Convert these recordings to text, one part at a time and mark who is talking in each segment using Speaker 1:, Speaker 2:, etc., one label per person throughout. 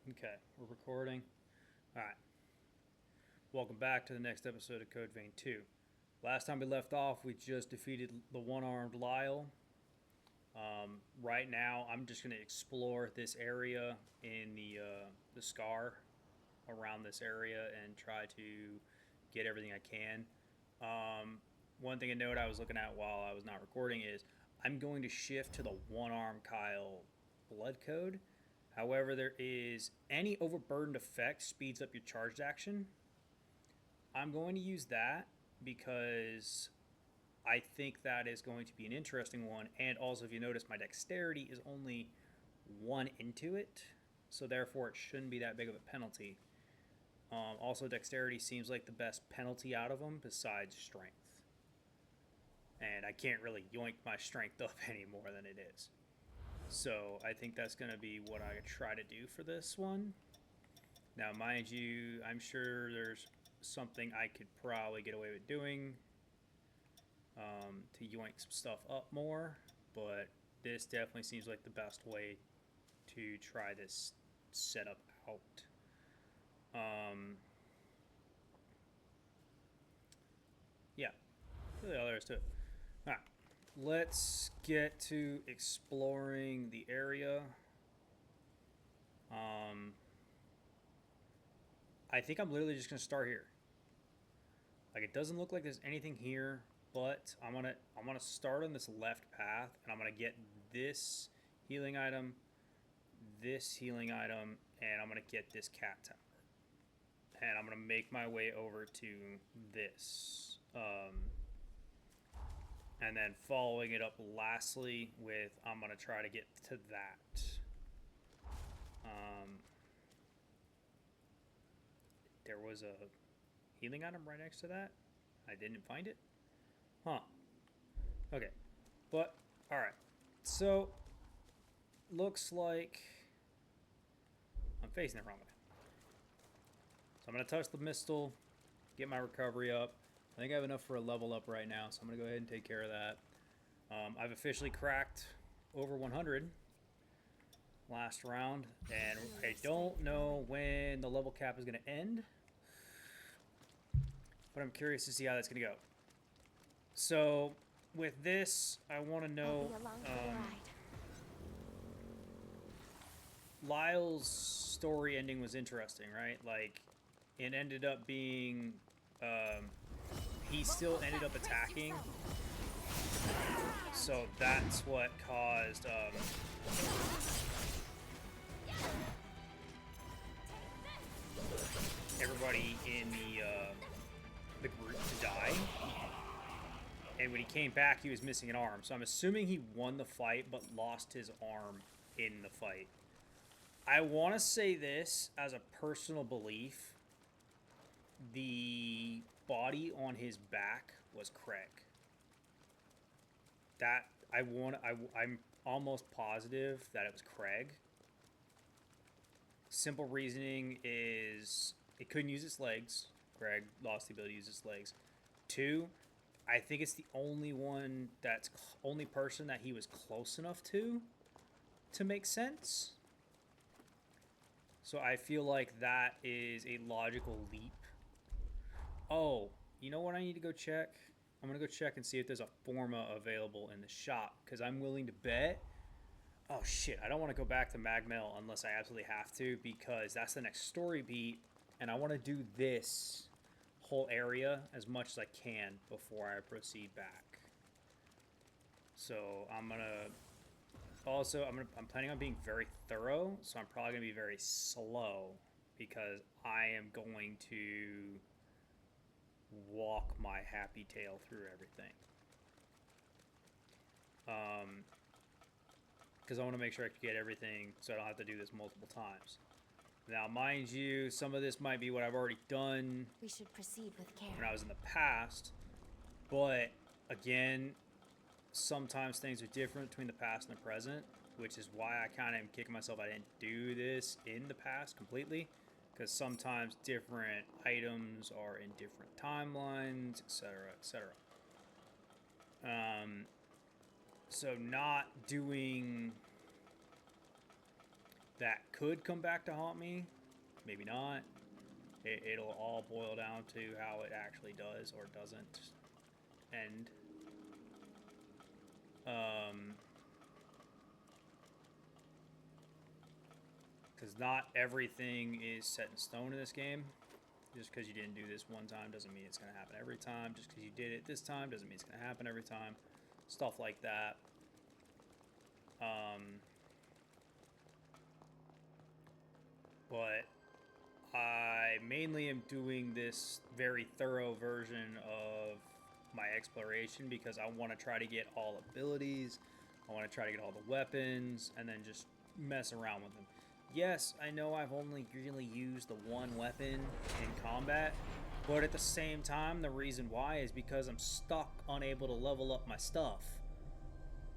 Speaker 1: Okay, we're recording. All right. Welcome back to the next episode of Code Vein 2. Last time we left off, we just defeated the one armed Lyle. Right now, I'm just going to explore this area in the Scar around this area and try to get everything I can. One thing to note I was looking at while I was not recording is I'm going to shift to the one arm Kyle blood code. However, there is any overburdened effect speeds up your charged action. I'm going to use that because I think that is going to be an interesting one. And also, if you notice, my dexterity is only one into it, so therefore it shouldn't be that big of a penalty. Also, dexterity seems like the best penalty out of them besides strength. And I can't really yoink my strength up any more than it is. So I think that's going to be what I try to do for this one. Now, mind you, I'm sure there's something I could probably get away with doing to yoink some stuff up more, but this definitely seems like the best way to try this setup out. Yeah, really all there is to it. All right, let's get to exploring the area. Um, I think I'm literally just gonna start here. Like it doesn't look like there's anything here, but I'm gonna start on this left path, and I'm gonna get this healing item, and I'm gonna get this cat tower, and I'm gonna make my way over to this, and then following it up lastly with I'm gonna try to get to that. Um, there was a healing item right next to that. I didn't find it. Huh. Okay. But all right. So looks like I'm facing the wrong way. So I'm gonna touch the mistle, get my recovery up. I think I have enough for a level up right now, so I'm gonna go ahead and take care of that. I've officially cracked over 100 last round, and I don't know when the level cap is gonna end, but I'm curious to see how that's gonna go. So with this, I want to know. Lyle's story ending was interesting, right? Like, it ended up being. He still ended up attacking. So that's what caused. Everybody in the group to die. And when he came back, he was missing an arm. So I'm assuming he won the fight, but lost his arm in the fight. I want to say this as a personal belief. The body on his back was Craig. That I'm almost positive that it was Craig. Simple reasoning is it couldn't use its legs. Craig lost the ability to use its legs. Two, I think it's the only person that he was close enough to make sense. So I feel like that is a logical leap. Oh, you know what I need to go check? I'm going to go check and see if there's a Forma available in the shop, because I'm willing to bet. Oh shit, I don't want to go back to Magmel unless I absolutely have to, because that's the next story beat, and I want to do this whole area as much as I can before I proceed back. So I'm gonna also I'm planning on being very thorough, so I'm probably gonna be very slow because I am going to walk my happy tail through everything. Because I want to make sure I can get everything so I don't have to do this multiple times. Now, mind you, some of this might be what I've already done.
Speaker 2: We should proceed with care.
Speaker 1: When I was in the past, but again, sometimes things are different between the past and the present, which is why I kind of am kicking myself I didn't do this in the past completely, because sometimes different items are in different timelines, etc., etc. So not doing that could come back to haunt me. Maybe not. It'll all boil down to how it actually does or doesn't end. Because not everything is set in stone in this game. Just because you didn't do this one time doesn't mean it's going to happen every time. Just because you did it this time doesn't mean it's going to happen every time. Stuff like that. But I mainly am doing this very thorough version of my exploration because I want to try to get all abilities. I want to try to get all the weapons and then just mess around with them. Yes, I know I've only really used the one weapon in combat, but at the same time, the reason why is because I'm stuck, unable to level up my stuff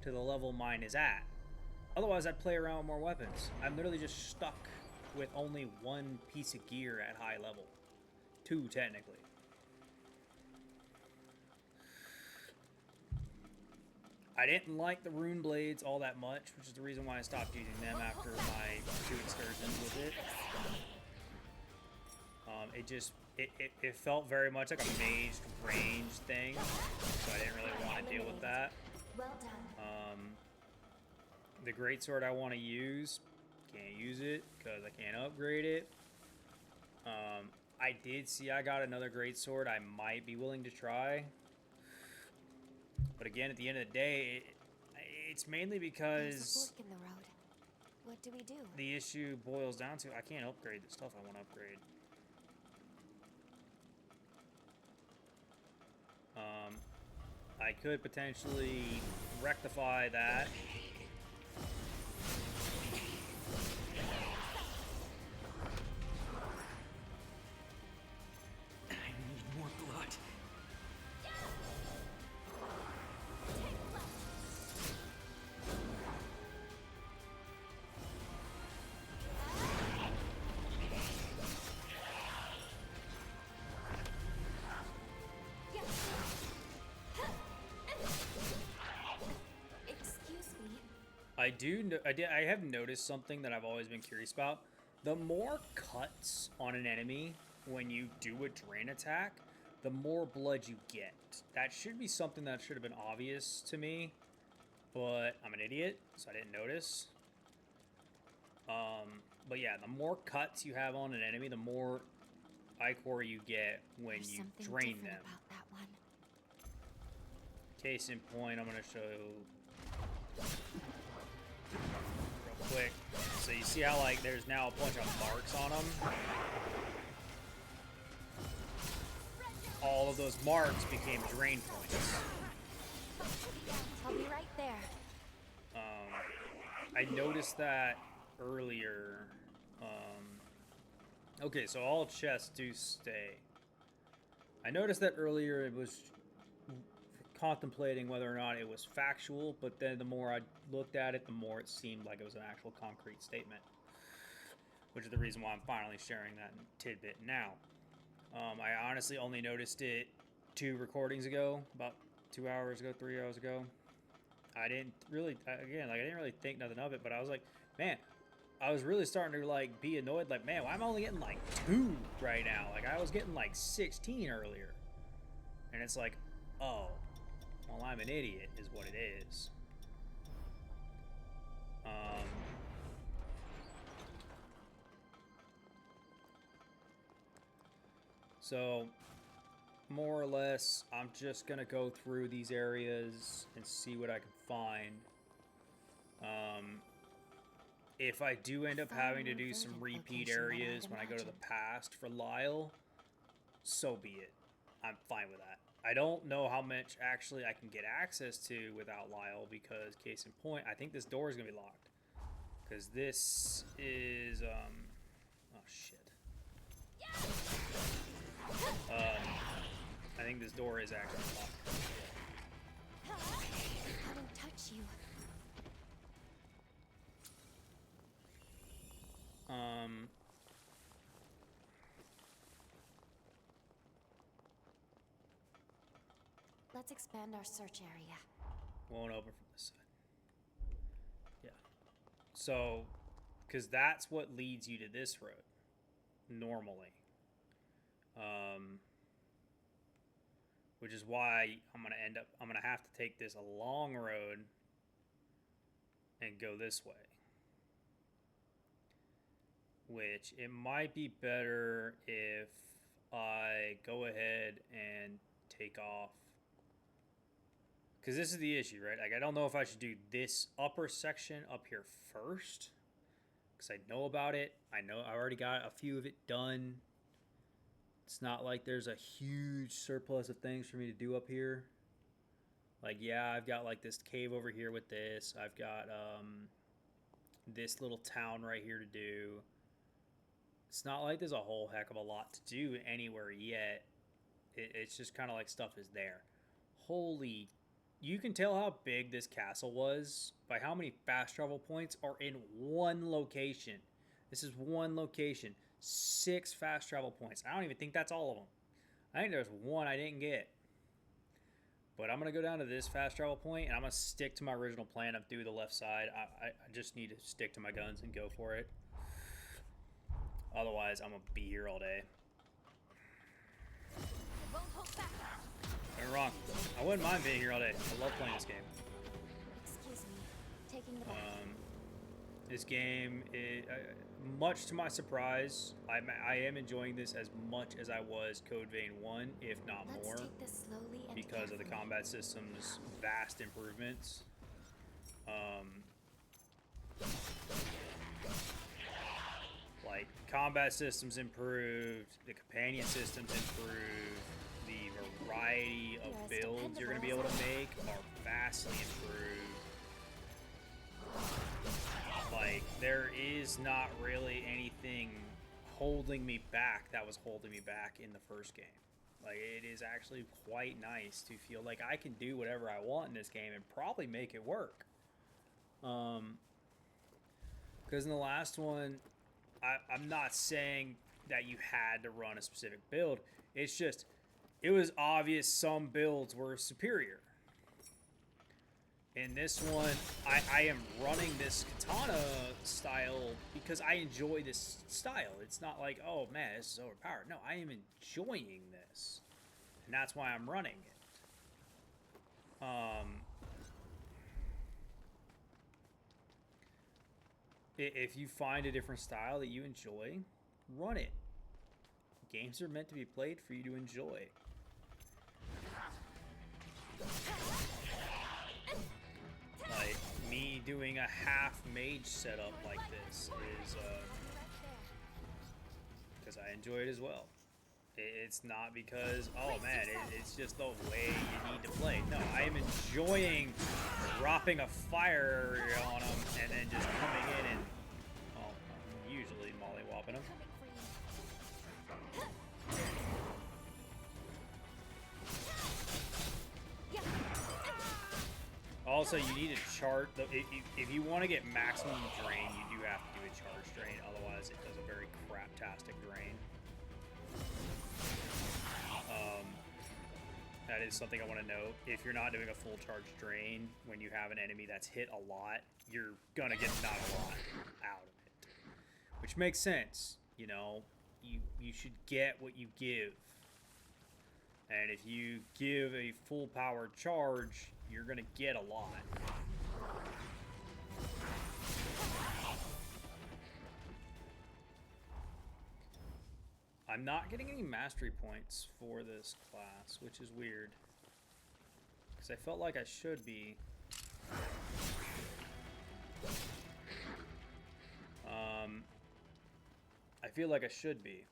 Speaker 1: to the level mine is at. Otherwise, I'd play around with more weapons. I'm literally just stuck with only one piece of gear at high level. 2, technically. I didn't like the rune blades all that much, which is the reason why I stopped using them after my 2 excursions with it. It felt very much like a maged range thing, so I didn't really want to deal with that.
Speaker 2: Well done.
Speaker 1: The greatsword I want to use, can't use it because I can't upgrade it. I did see I got another greatsword I might be willing to try. But again, at the end of the day, it's mainly because
Speaker 2: There's a fork in the road. What do we do?
Speaker 1: the issue boils down to I can't upgrade the stuff I want to upgrade. I could potentially rectify that.
Speaker 3: I need more blood.
Speaker 2: Excuse me.
Speaker 1: I have noticed something that I've always been curious about. The more cuts on an enemy when you do a drain attack, the more blood you get. That should be something that should have been obvious to me, but I'm an idiot, so I didn't notice. But yeah, the more cuts you have on an enemy, the more ichor you get when
Speaker 2: There's
Speaker 1: you
Speaker 2: something
Speaker 1: drain
Speaker 2: different
Speaker 1: them.
Speaker 2: about that one.
Speaker 1: Case in point, I'm going to show real quick. So you see how like there's now a bunch of marks on them? All of those marks became drain points.
Speaker 2: I'll be right there.
Speaker 1: I noticed that earlier. Okay, so all chests do stay. I noticed that earlier it was contemplating whether or not it was factual, but then the more I looked at it, the more it seemed like it was an actual concrete statement. Which is the reason why I'm finally sharing that tidbit now. I honestly only noticed it 2 recordings ago, about 2 hours ago, 3 hours ago. I didn't really, again, like I didn't really think nothing of it, but I was like, man, I was really starting to like be annoyed, like, man, why am I only getting like 2 right now? Like I was getting like 16 earlier. And it's like, oh, well, I'm an idiot is what it is. So, more or less, I'm just going to go through these areas and see what I can find. If I do end up having to do some repeat areas when I go to the past for Lyle, so be it. I'm fine with that. I don't know how much actually I can get access to without Lyle because, case in point, I think this door is going to be locked. Because this is, oh shit. I think this door is actually locked.
Speaker 2: I don't touch you. Let's expand our search area.
Speaker 1: Won't open from this side. Yeah. So, because that's what leads you to this road normally. Which is why I'm gonna have to take this long road and go this way. Which it might be better if I go ahead and take off. Because this is the issue, right? Like, I don't know if I should do this upper section up here first. Because I know about it. I already got a few of it done. It's not like there's a huge surplus of things for me to do up here. Like, yeah, I've got like this cave over here with this. I've got this little town right here to do. It's not like there's a whole heck of a lot to do anywhere yet. It's just kind of like stuff is there. Holy, you can tell how big this castle was by how many fast travel points are in one location. This is one location. 6 fast travel points. I don't even think that's all of them. I think there's one I didn't get. But I'm going to go down to this fast travel point, and I'm going to stick to my original plan of do the left side. I just need to stick to my guns and go for it. Otherwise, I'm going to be here all day. Don't get me wrong. I wouldn't mind being here all day. I love playing this game.
Speaker 2: Excuse me. Taking the bath.
Speaker 1: This game, much to my surprise, I am enjoying this as much as I was Code Vein 1, if not
Speaker 2: Let's
Speaker 1: more,
Speaker 2: take this slowly and
Speaker 1: because of the
Speaker 2: carefully.
Speaker 1: combat system's vast improvements. Like, combat systems improved, the companion systems improved, the variety of
Speaker 2: You're as
Speaker 1: builds you're going to be able to make are vastly improved. Like, there is not really anything holding me back that was holding me back in the first game. Like, it is actually quite nice to feel like I can do whatever I want in this game and probably make it work. Because in the last one, I'm not saying that you had to run a specific build. It's just, it was obvious some builds were superior. In this one, I am running this katana style because I enjoy this style. It's not like, oh man, this is overpowered. No, I am enjoying this. And that's why I'm running it. If you find a different style that you enjoy, run it. Games are meant to be played for you to enjoy. Like, me doing a half mage setup like this is because I enjoy it as well. It's not because, oh man, it's just the way you need to play. No, I am enjoying dropping a fire on them and then just coming in and, well, usually mollywopping them. Also, you need to chart. If you want to get maximum drain, you do have to do a charge drain. Otherwise, it does a very craptastic drain. That is something I want to note. If you're not doing a full charge drain, when you have an enemy that's hit a lot, you're going to get not a lot out of it. Which makes sense. You know, you should get what you give. And if you give a full power charge, you're going to get a lot. I'm not getting any mastery points for this class, which is weird. Because I felt like I should be. I feel like I should be,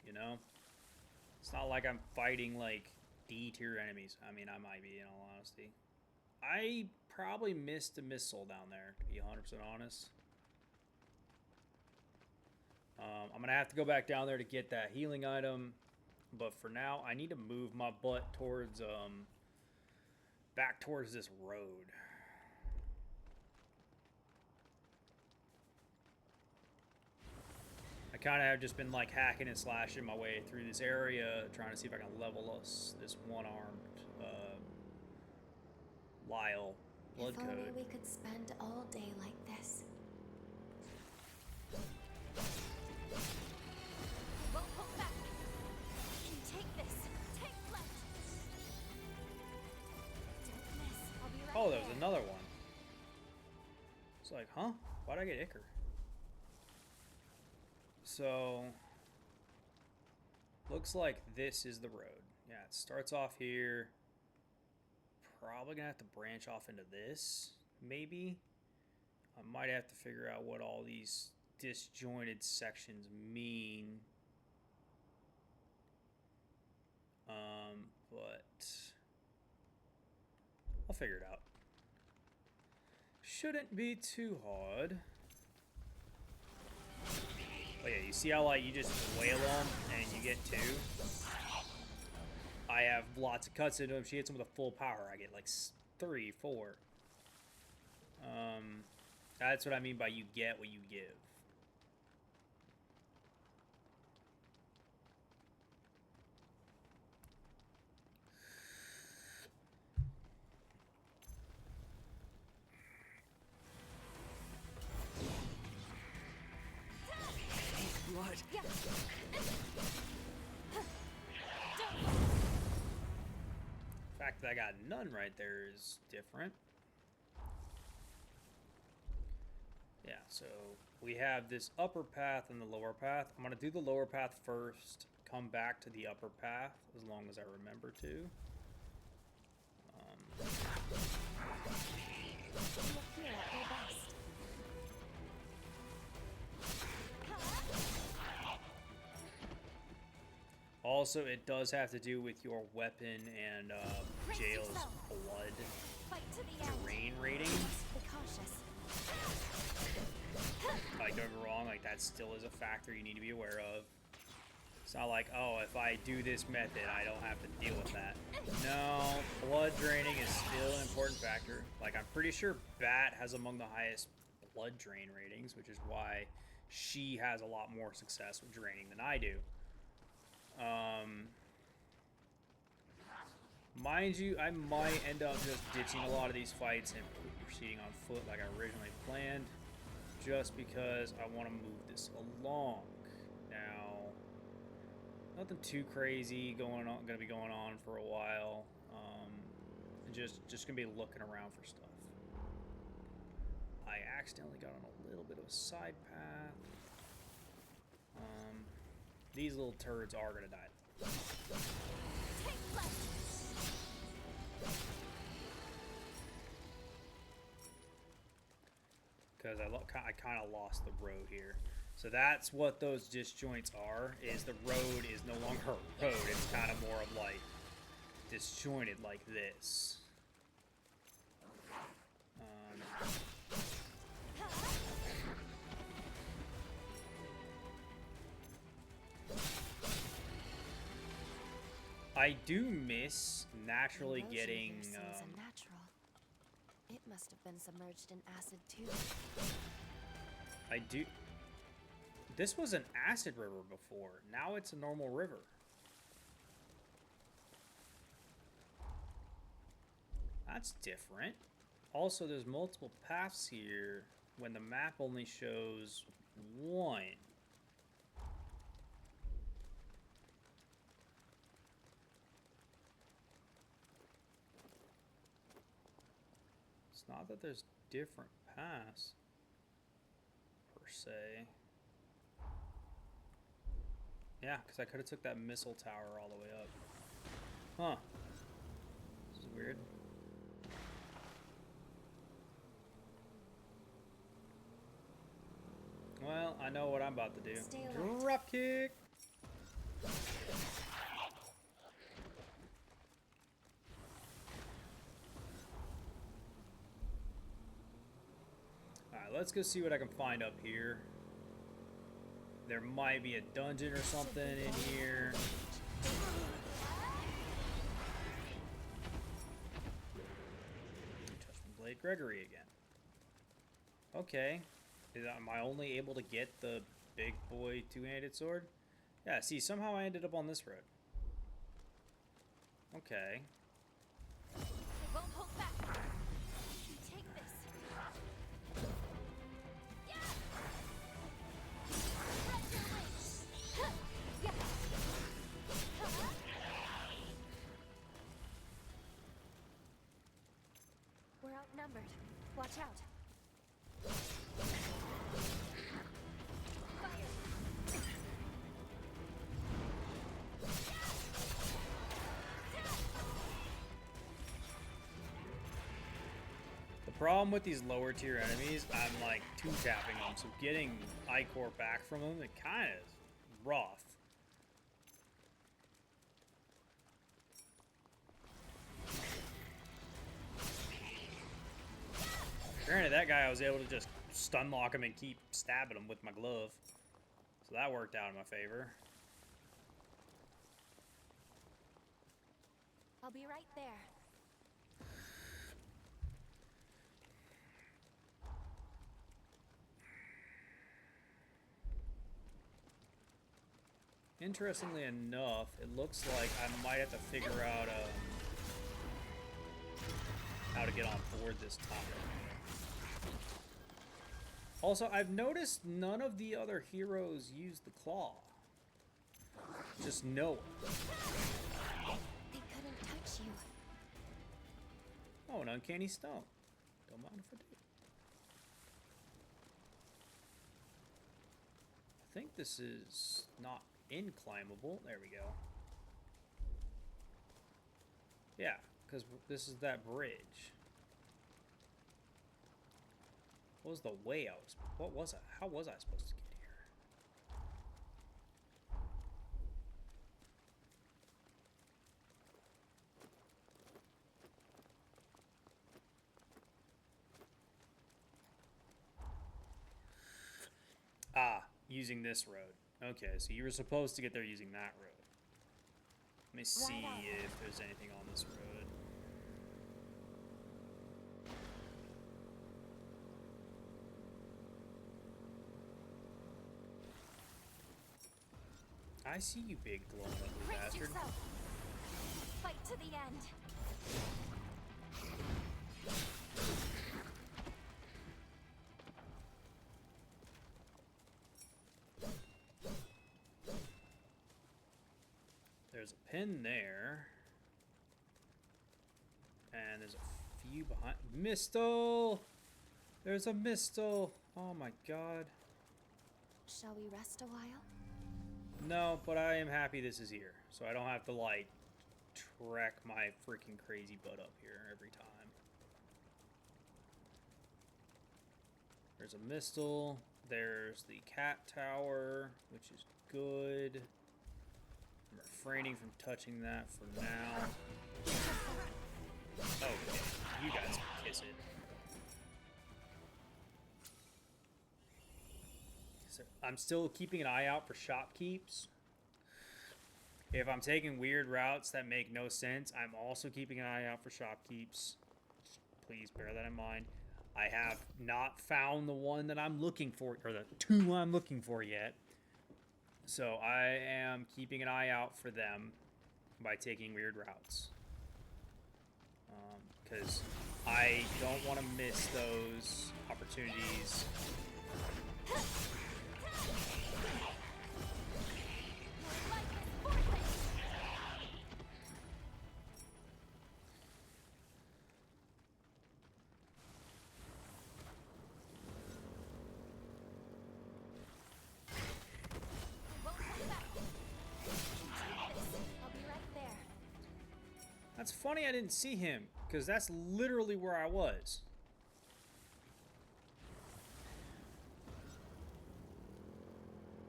Speaker 1: you know? It's not like I'm fighting, like, D-tier enemies. I mean, I might be, in all honesty. I probably missed a missile down there, to be 100% honest. I'm going to have to go back down there to get that healing item. But for now, I need to move my butt towards, back towards this road. I kind of have just been, like, hacking and slashing my way through this area, trying to see if I can level this one-armed, Lyle blood
Speaker 2: If only
Speaker 1: code.
Speaker 2: we could spend all day like this.
Speaker 1: like, huh? Why'd I get Ichor? So, looks like this is the road. Yeah, it starts off here. Probably gonna have to branch off into this, maybe. I might have to figure out what all these disjointed sections mean. But I'll figure it out. Shouldn't be too hard. Oh yeah, you see how like you just wail them and you get 2? I have lots of cuts into him. She hits him with a full power. I get like 3, 4. That's what I mean by you get what you give.
Speaker 3: Blood.
Speaker 1: The fact that I got none right there is different. Yeah, so we have this upper path and the lower path. I'm going to do the lower path first, come back to the upper path as long as I remember to.
Speaker 2: Look here at your best.
Speaker 1: Also, it does have to do with your weapon and Jail's blood
Speaker 2: Fight to the end.
Speaker 1: drain rating.
Speaker 2: Be cautious.
Speaker 1: Like, don't get me wrong, like, that still is a factor you need to be aware of. It's not like, oh, if I do this method, I don't have to deal with that. No, blood draining is still an important factor. Like, I'm pretty sure Bat has among the highest blood drain ratings, which is why she has a lot more success with draining than I do. Mind you, I might end up just ditching a lot of these fights and proceeding on foot like I originally planned, just because I want to move this along. Now, nothing too crazy going on, gonna be going on for a while. Just gonna be looking around for stuff. I accidentally got on a little bit of a side path. These little turds are gonna die. Because I kind of lost the road here. So that's what those disjoints are, is the road is no longer a road. It's kind of more of like disjointed like this. I do miss naturally
Speaker 2: The erosion
Speaker 1: getting.
Speaker 2: here seems unnatural. It must have been submerged in acid too.
Speaker 1: I do. This was an acid river before. Now it's a normal river. That's different. Also, there's multiple paths here when the map only shows one. It's not that there's different paths, per se. Yeah, because I could have took that missile tower all the way up. Huh. This is weird. Well, I know what I'm about to do.
Speaker 2: Stay alert.
Speaker 1: Drop kick! Alright, let's go see what I can find up here. There might be a dungeon or something in here. Touchman Blade Gregory again. Okay. Am I only able to get the big boy two-handed sword? Yeah, see, somehow I ended up on this road. Okay.
Speaker 2: I won't hold back. You take this. Yeah. Spread your wings. Huh. Yeah. Huh. We're outnumbered. Watch out.
Speaker 1: problem with these lower tier enemies, I'm like two-tapping them, so getting Ichor back from them, it kind of is rough. Granted, that guy I was able to just stun lock him and keep stabbing him with my glove. So that worked out in my favor.
Speaker 2: I'll be right there.
Speaker 1: Interestingly enough, it looks like I might have to figure out how to get on board this time. Also, I've noticed none of the other heroes use the claw. Just Noah.
Speaker 2: They couldn't touch you.
Speaker 1: Oh, an uncanny stone. Don't mind if I do. I think this is not inclimbable. There we go. Yeah, because this is that bridge. What was the way I was? What was it? How was I supposed to get here? Ah, using this road. Okay, so you were supposed to get there using that road. Let me see if there's anything on this road. I see you, big glowing ugly
Speaker 2: Brace
Speaker 1: bastard.
Speaker 2: yourself. Fight to the end.
Speaker 1: There's a pin there. And there's a few behind. Mistle! There's a Mistle! Oh my god.
Speaker 2: Shall we rest a while?
Speaker 1: No, but I am happy this is here. So I don't have to, like, trek my freaking crazy butt up here every time. There's a Mistle. There's the cat tower, which is good. I'm refraining from touching that for now. Okay, you guys can kiss it. So I'm still keeping an eye out for shopkeeps. If I'm taking weird routes that make no sense, I'm also keeping an eye out for shopkeeps. Please bear that in mind. I have not found the one that I'm looking for, or the two I'm looking for yet. So I am keeping an eye out for them by taking weird routes. Because I don't want to miss those opportunities. That's funny I didn't see him, because that's literally where I was.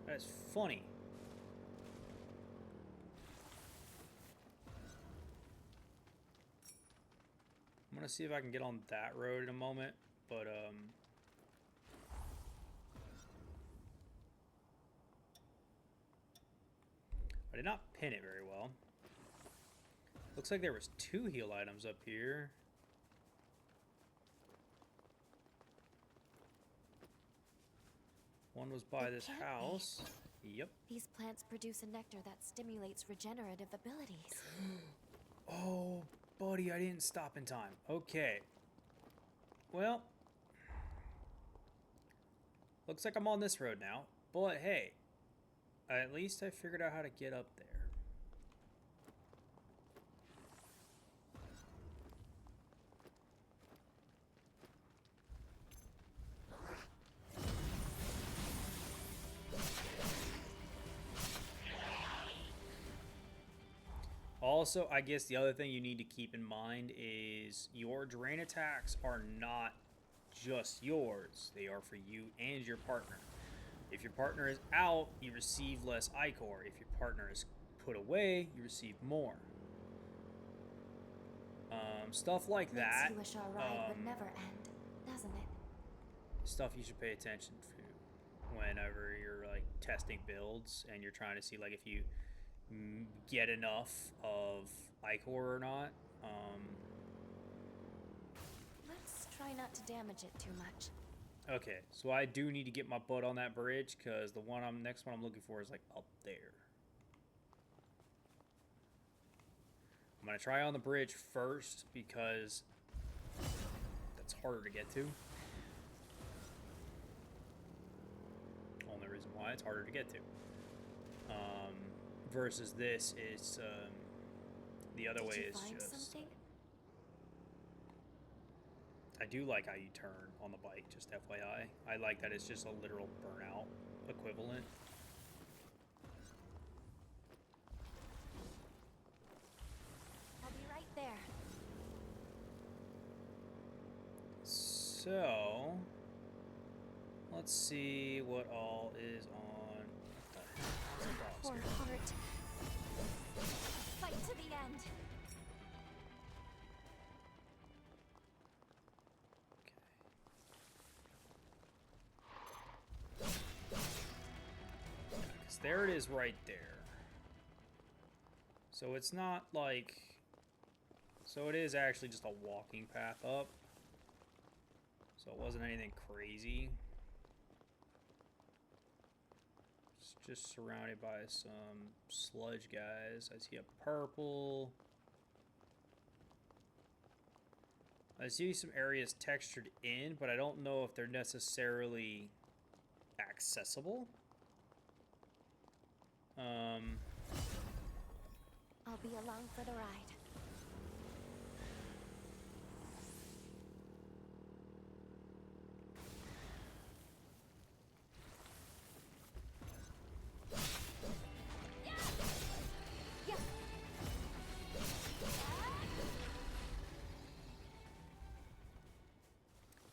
Speaker 1: That's funny. I'm gonna see if I can get on that road in a moment, but I did not pin it very well. Looks like there was 2 heal items up here. One was by this house. Yep.
Speaker 2: These plants produce a nectar that stimulates regenerative abilities.
Speaker 1: Oh, buddy, I didn't stop in time. Okay. Well, looks like I'm on this road now. But hey, at least I figured out how to get up there. also, I guess the other thing you need to keep in mind is your drain attacks are not just yours. They are for you and your partner. If your partner is out, you receive less Ichor. If your partner is put away, you receive more. Stuff like
Speaker 2: Makes
Speaker 1: that.
Speaker 2: you wish our ride would never end, doesn't it?
Speaker 1: Stuff you should pay attention to whenever you're like testing builds and you're trying to see like if you get enough of Ichor or not.
Speaker 2: Let's try not to damage it too much.
Speaker 1: Okay, so I do need to get my butt on that bridge because the next one I'm looking for is like up there. I'm gonna try on the bridge first because that's harder to get to. Only reason why it's harder to get to. Versus this is the other way
Speaker 2: Did you
Speaker 1: is
Speaker 2: find
Speaker 1: just.
Speaker 2: something?
Speaker 1: I do like how you turn on the bike, just FYI. I like that it's just a literal burnout equivalent.
Speaker 2: I'll be right there.
Speaker 1: So, let's see what all is on. What the heck? There's a boss
Speaker 2: Poor
Speaker 1: here.
Speaker 2: heart. Fight to the end.
Speaker 1: Because there it is right there. So it's not like... So it is actually just a walking path up. So it wasn't anything crazy. It's just surrounded by some sludge guys. I see a purple. I see some areas textured in, but I don't know if they're necessarily accessible.
Speaker 2: I'll be along for the ride.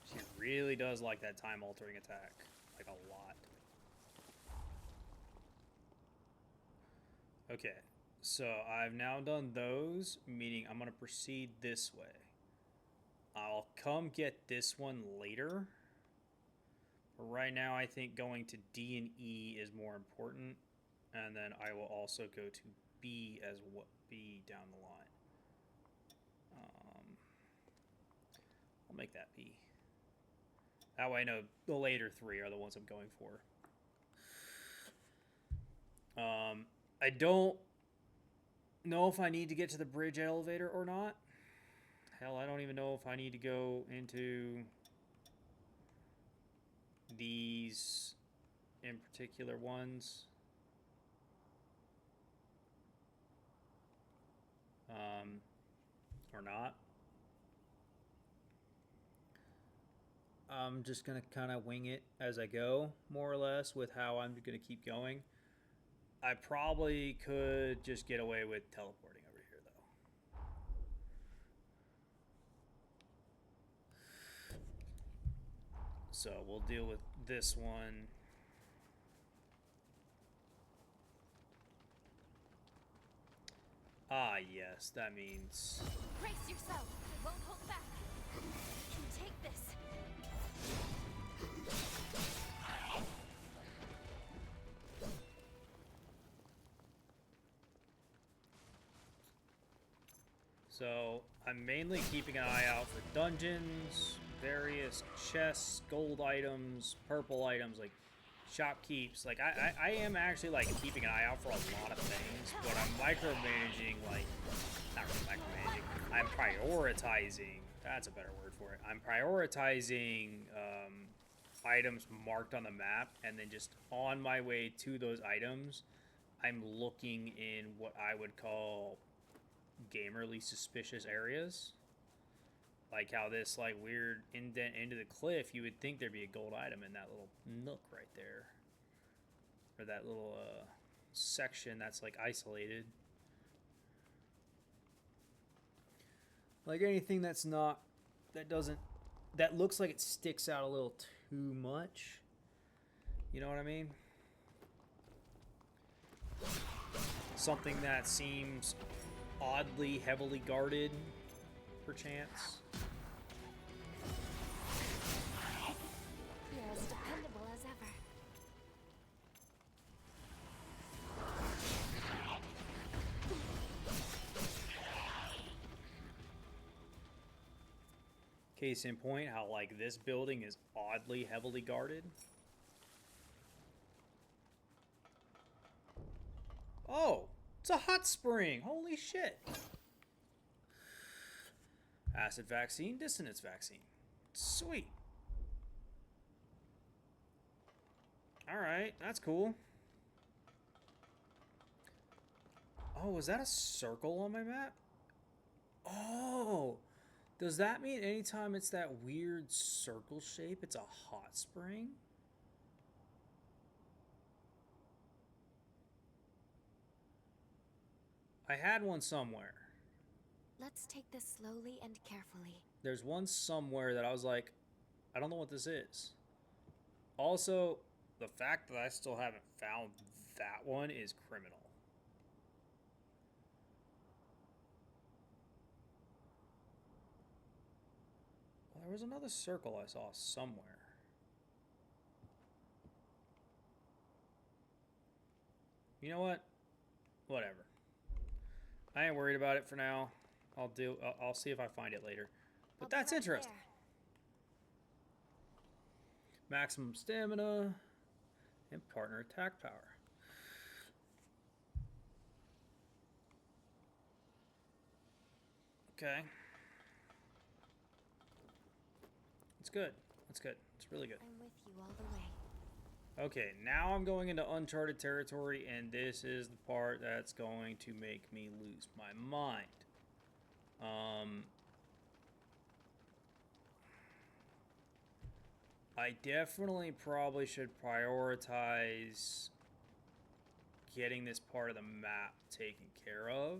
Speaker 1: She really does like that time altering attack. Like a lot. Okay. So I've now done those, meaning I'm going to proceed this way. I'll come get this one later. But right now I think going to D and E is more important. And then I will also go to B as what B down the line. I'll make that B. That way I know the later three are the ones I'm going for. I don't know if I need to get to the bridge elevator or not. Hell, I don't even know if I need to go into these in particular ones. Or not. I'm just going to kind of wing it as I go, more or less, with how I'm going to keep going. I probably could just get away with teleporting over here, though. So we'll deal with this one. Ah, yes, that means...
Speaker 2: Brace yourself. I won't hold back. You can take this.
Speaker 1: So I'm mainly keeping an eye out for dungeons, various chests, gold items, purple items, like shopkeeps. Like I am actually like keeping an eye out for a lot of things, but I'm micromanaging, like, not really micromanaging. I'm prioritizing. That's a better word for it. I'm prioritizing items marked on the map, and then just on my way to those items, I'm looking in what I would call gamerly suspicious areas. Like how this like weird indent into the cliff, you would think there'd be a gold item in that little nook right there. Or that little section that's like isolated. Like anything that's not, that looks like it sticks out a little too much. You know what I mean? Something that seems oddly heavily guarded, perchance.
Speaker 2: You're as dependable as ever.
Speaker 1: Case in point, how like this building is oddly heavily guarded. Oh, it's a hot spring. Holy shit. Acid vaccine, dissonance vaccine. Sweet. Alright, that's cool. Oh, was that a circle on my map? Oh, does that mean anytime it's that weird circle shape, it's a hot spring? I had one somewhere.
Speaker 2: Let's take this slowly and carefully.
Speaker 1: There's one somewhere that I was like, I don't know what this is. Also, the fact that I still haven't found that one is criminal. Well, there was another circle I saw somewhere. You know what? Whatever. I ain't worried about it for now. I'll see if I find it later. But that's interesting. Maximum stamina and partner attack power. Okay. It's good. It's good. It's really good.
Speaker 2: I'm with you all the way.
Speaker 1: Okay, now I'm going into uncharted territory, and this is the part that's going to make me lose my mind. I definitely probably should prioritize getting this part of the map taken care of.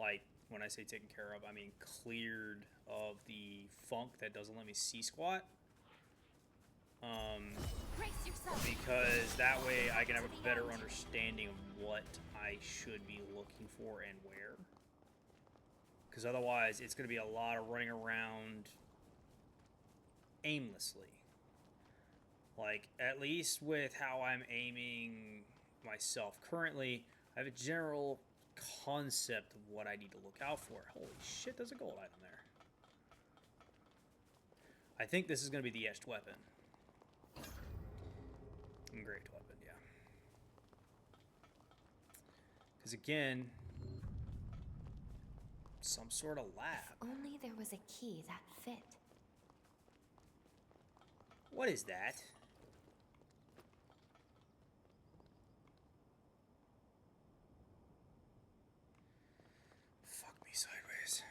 Speaker 1: Like, when I say taken care of, I mean cleared of the funk that doesn't let me see squat.
Speaker 2: Brace yourself.
Speaker 1: Because that way I can have a better understanding of what I should be looking for and where. Because otherwise, it's going to be a lot of running around aimlessly. Like, at least with how I'm aiming myself currently, I have a general concept of what I need to look out for. Holy shit, there's a gold item there. I think this is going to be the etched weapon. Engraved weapon, yeah. Because again, some sort of lab.
Speaker 2: If only there was a key that fit.
Speaker 1: What is that? Fuck me sideways.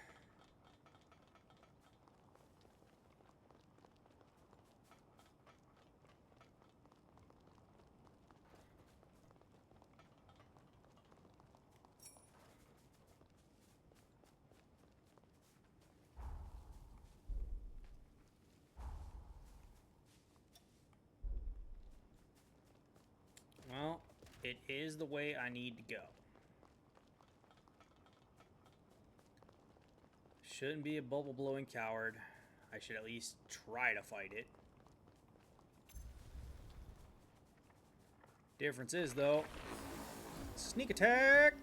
Speaker 1: Well, it is the way I need to go. Shouldn't be a bubble blowing coward. I should at least try to fight it. Difference is, though, sneak attack!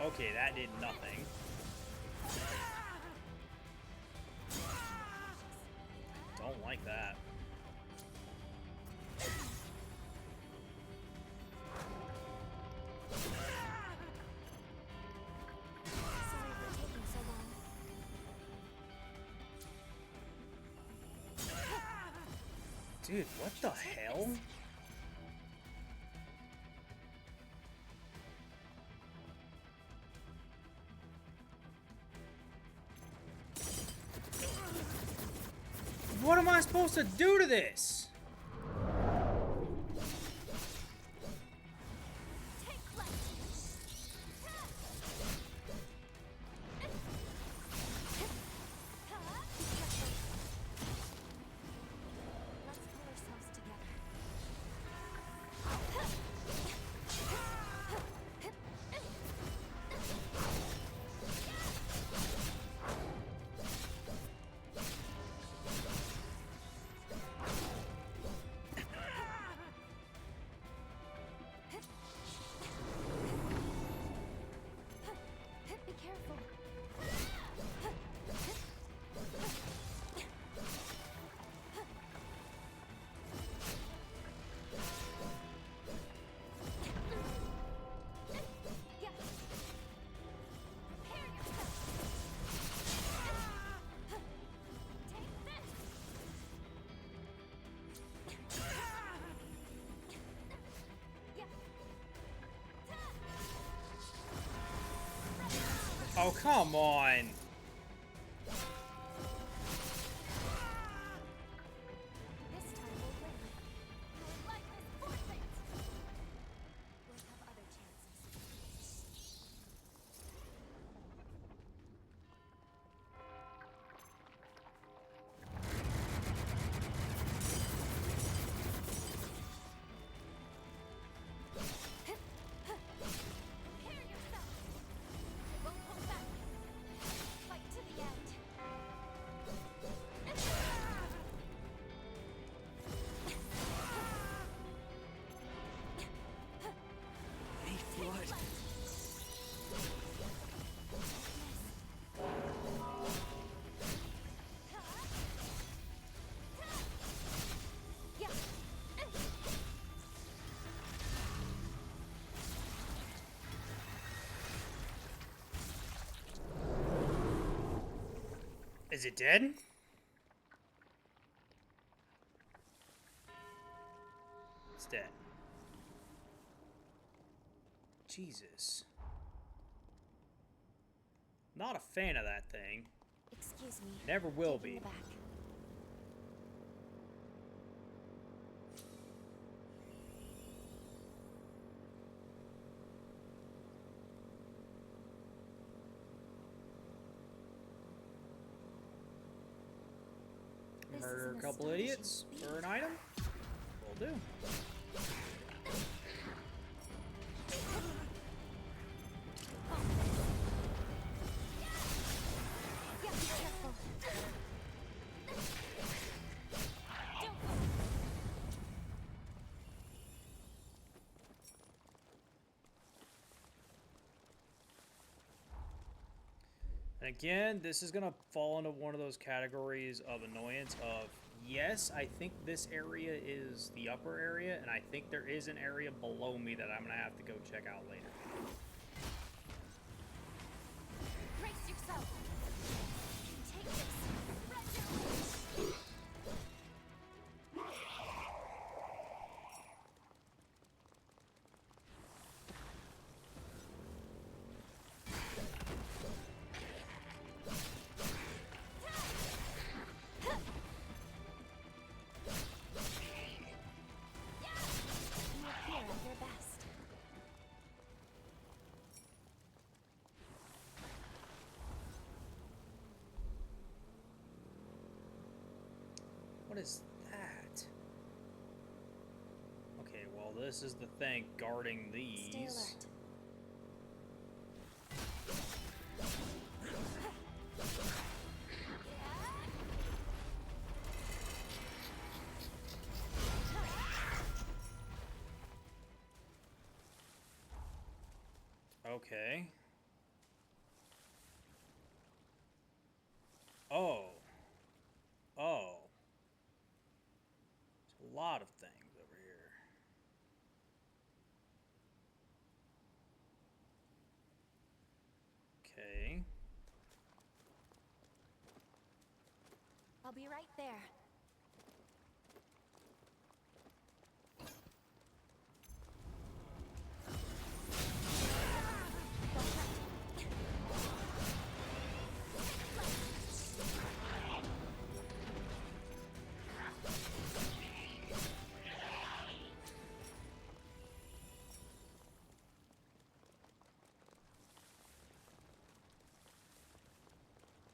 Speaker 1: Okay, that did nothing. Don't like that.
Speaker 2: Sorry for taking so long.
Speaker 1: Dude, what the hell? What am I supposed to do to this?
Speaker 2: Take flight.
Speaker 1: Oh, come on.
Speaker 2: This time we'll win. Your life is forfeit. We'll have other chances. Prepare yourself. I won't hold back. Fight to the end.
Speaker 3: Need blood.
Speaker 2: Yeah.
Speaker 1: Is it dead? It's dead. Jesus. Not a fan of that thing.
Speaker 2: Excuse me.
Speaker 1: Never will
Speaker 2: Taking
Speaker 1: be.
Speaker 2: the back. This is
Speaker 1: Murder
Speaker 2: an
Speaker 1: a couple
Speaker 2: astonishing
Speaker 1: idiots
Speaker 2: feat.
Speaker 1: for an item? Will do.
Speaker 2: Yeah, be careful. Don't move.
Speaker 1: And again, this is going to fall into one of those categories of annoyance of, yes, I think this area is the upper area, and I think there is an area below me that I'm going to have to go check out later.
Speaker 2: Brace yourself. You can take this. Spread your wings. You appear at your best.
Speaker 1: What is that? Okay, well, this is the thing guarding these.
Speaker 2: Stay alert.
Speaker 1: Okay. Oh. Oh. There's a lot of things over here. Okay.
Speaker 2: I'll be right there.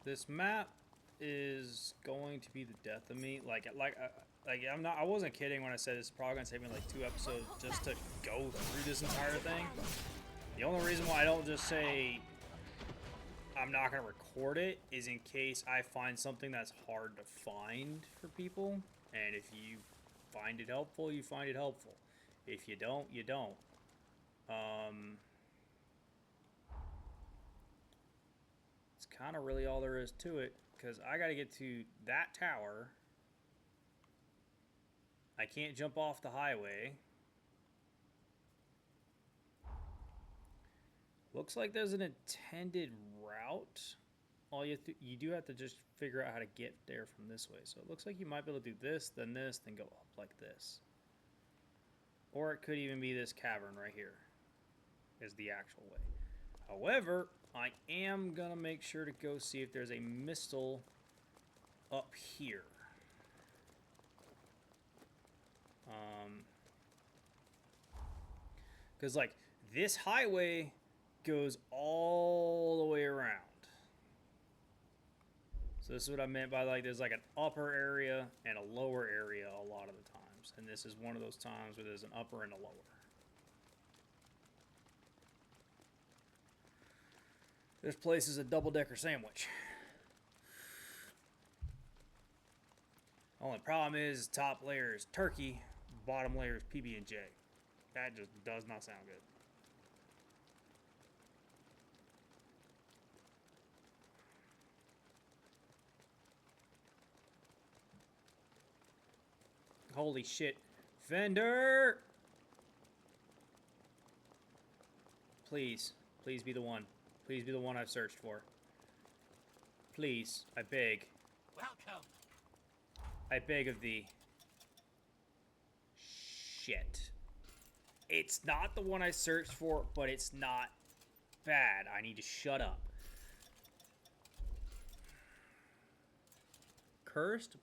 Speaker 1: This map is going to be the death of me. I wasn't kidding when I said it's probably gonna take me like 2 episodes just to go through this entire thing. The only reason why I don't just say I'm not gonna record it is in case I find something that's hard to find for people, and if you find it helpful, you find it helpful. If you don't, you don't. It's kind of really all there is to it, because I got to get to that tower. I can't jump off the highway. Looks like there's an intended route. All you do have to just figure out how to get there from this way. So it looks like you might be able to do this, then go up like this. Or it could even be this cavern right here is the actual way. However, I am gonna make sure to go see if there's a Mistle up here. Because, like, this highway goes all the way around. So this is what I meant by, like, there's like an upper area and a lower area a lot of the times. And this is one of those times where there's an upper and a lower. This place is a double-decker sandwich. Only problem is top layer is turkey, bottom layer is PB&J. That just does not sound good. Holy shit. Vendor! Please. Please be the one. Please be the one I've searched for. Please. I beg.
Speaker 3: Welcome.
Speaker 1: I beg of thee. Shit. It's not the one I searched for, but it's not bad. I need to shut up. Cursed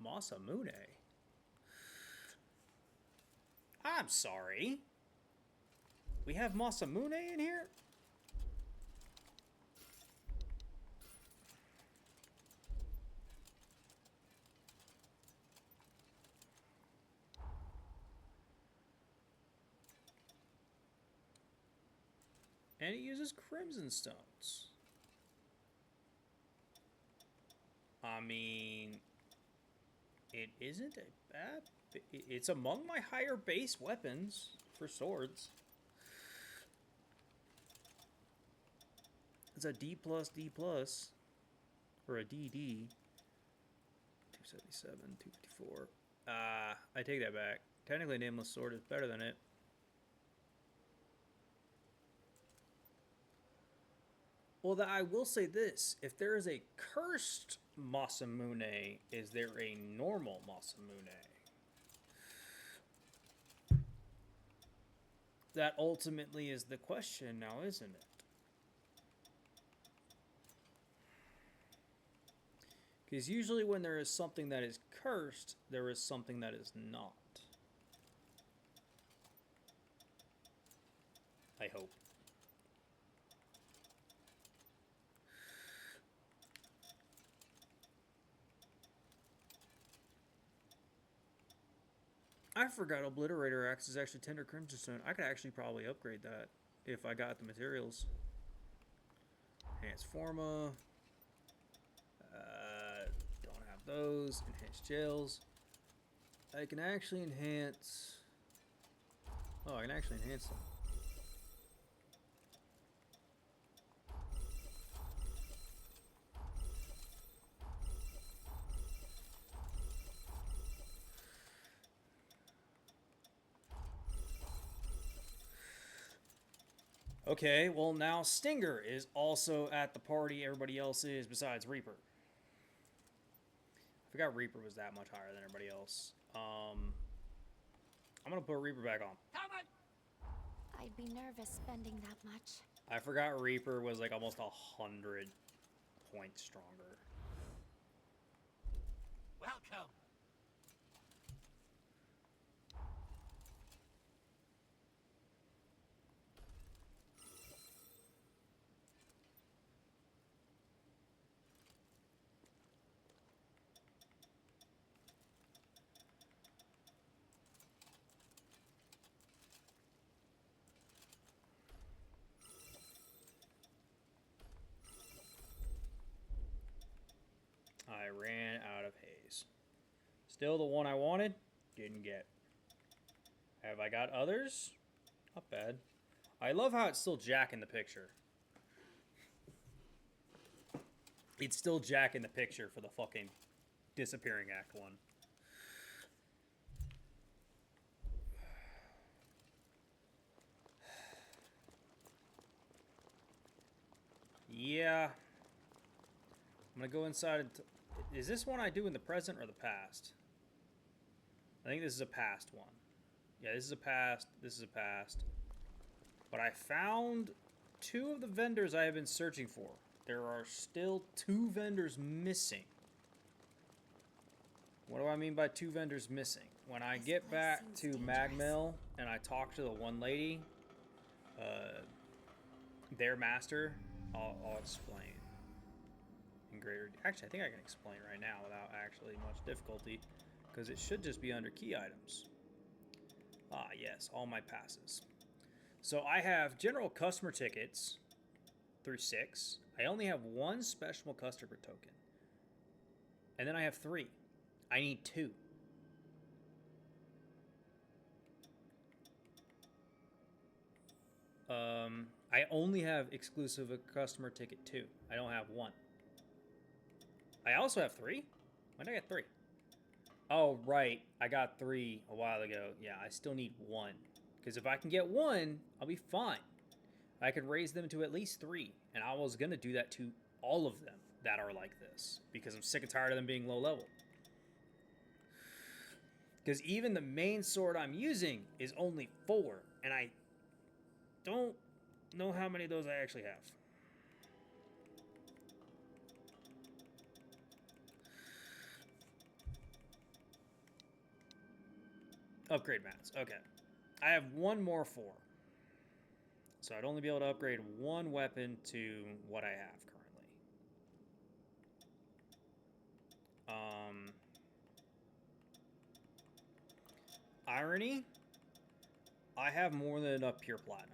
Speaker 1: Masamune. I'm sorry. We have Masamune in here? And it uses crimson stones. I mean, it isn't a bad... It's among my higher base weapons for swords. It's a D+, D+, or a DD. 277, 254. I take that back. Technically, Nameless Sword is better than it. Well, I will say this. If there is a cursed Masamune, is there a normal Masamune? That ultimately is the question now, isn't it? Because usually when there is something that is cursed, there is something that is not. I hope. I forgot Obliterator Axe is actually Tender Crimson Stone. I could actually probably upgrade that if I got the materials. Enhanced Forma. Don't have those. Enhanced Gels. I can actually enhance... Oh, I can actually enhance them. Okay, well now Stinger is also at the party. Everybody else is besides Reaper. I forgot Reaper was that much higher than everybody else. I'm gonna put Reaper back on.
Speaker 3: Come on.
Speaker 2: I'd be nervous spending that much.
Speaker 1: I forgot Reaper was like almost 100 points stronger.
Speaker 3: Welcome.
Speaker 1: I ran out of haze. Still the one I wanted, didn't get. Have I got others? Not bad. I love how it's still Jack in the picture. It's still Jack in the picture for the fucking Disappearing Act 1. Yeah. I'm gonna go inside and... Is this one I do in the present or the past? I think this is a past one. Yeah, this is a past. This is a past. But I found two of the vendors I have been searching for. There are still 2 vendors missing. What do I mean by 2 vendors missing? When I get back to Magmill and I talk to the one lady, their master, I'll explain in greater. Actually, I think I can explain right now without actually much difficulty, because it should just be under key items. Ah, yes, all my passes. So I have general customer tickets through 6. I only have 1 special customer token, and then I have 3. I need 2. I only have exclusive customer ticket 2. I don't have 1. I also have 3? When did I get 3? Oh, right. I got 3 a while ago. Yeah, I still need 1. Because if I can get 1, I'll be fine. I could raise them to at least 3. And I was going to do that to all of them that are like this. Because I'm sick and tired of them being low level. Because even the main sword I'm using is only 4. And I don't know how many of those I actually have. Upgrade mats. Okay. I have 1 more 4. So I'd only be able to upgrade 1 weapon to what I have currently. Irony. I have more than enough pure platinum.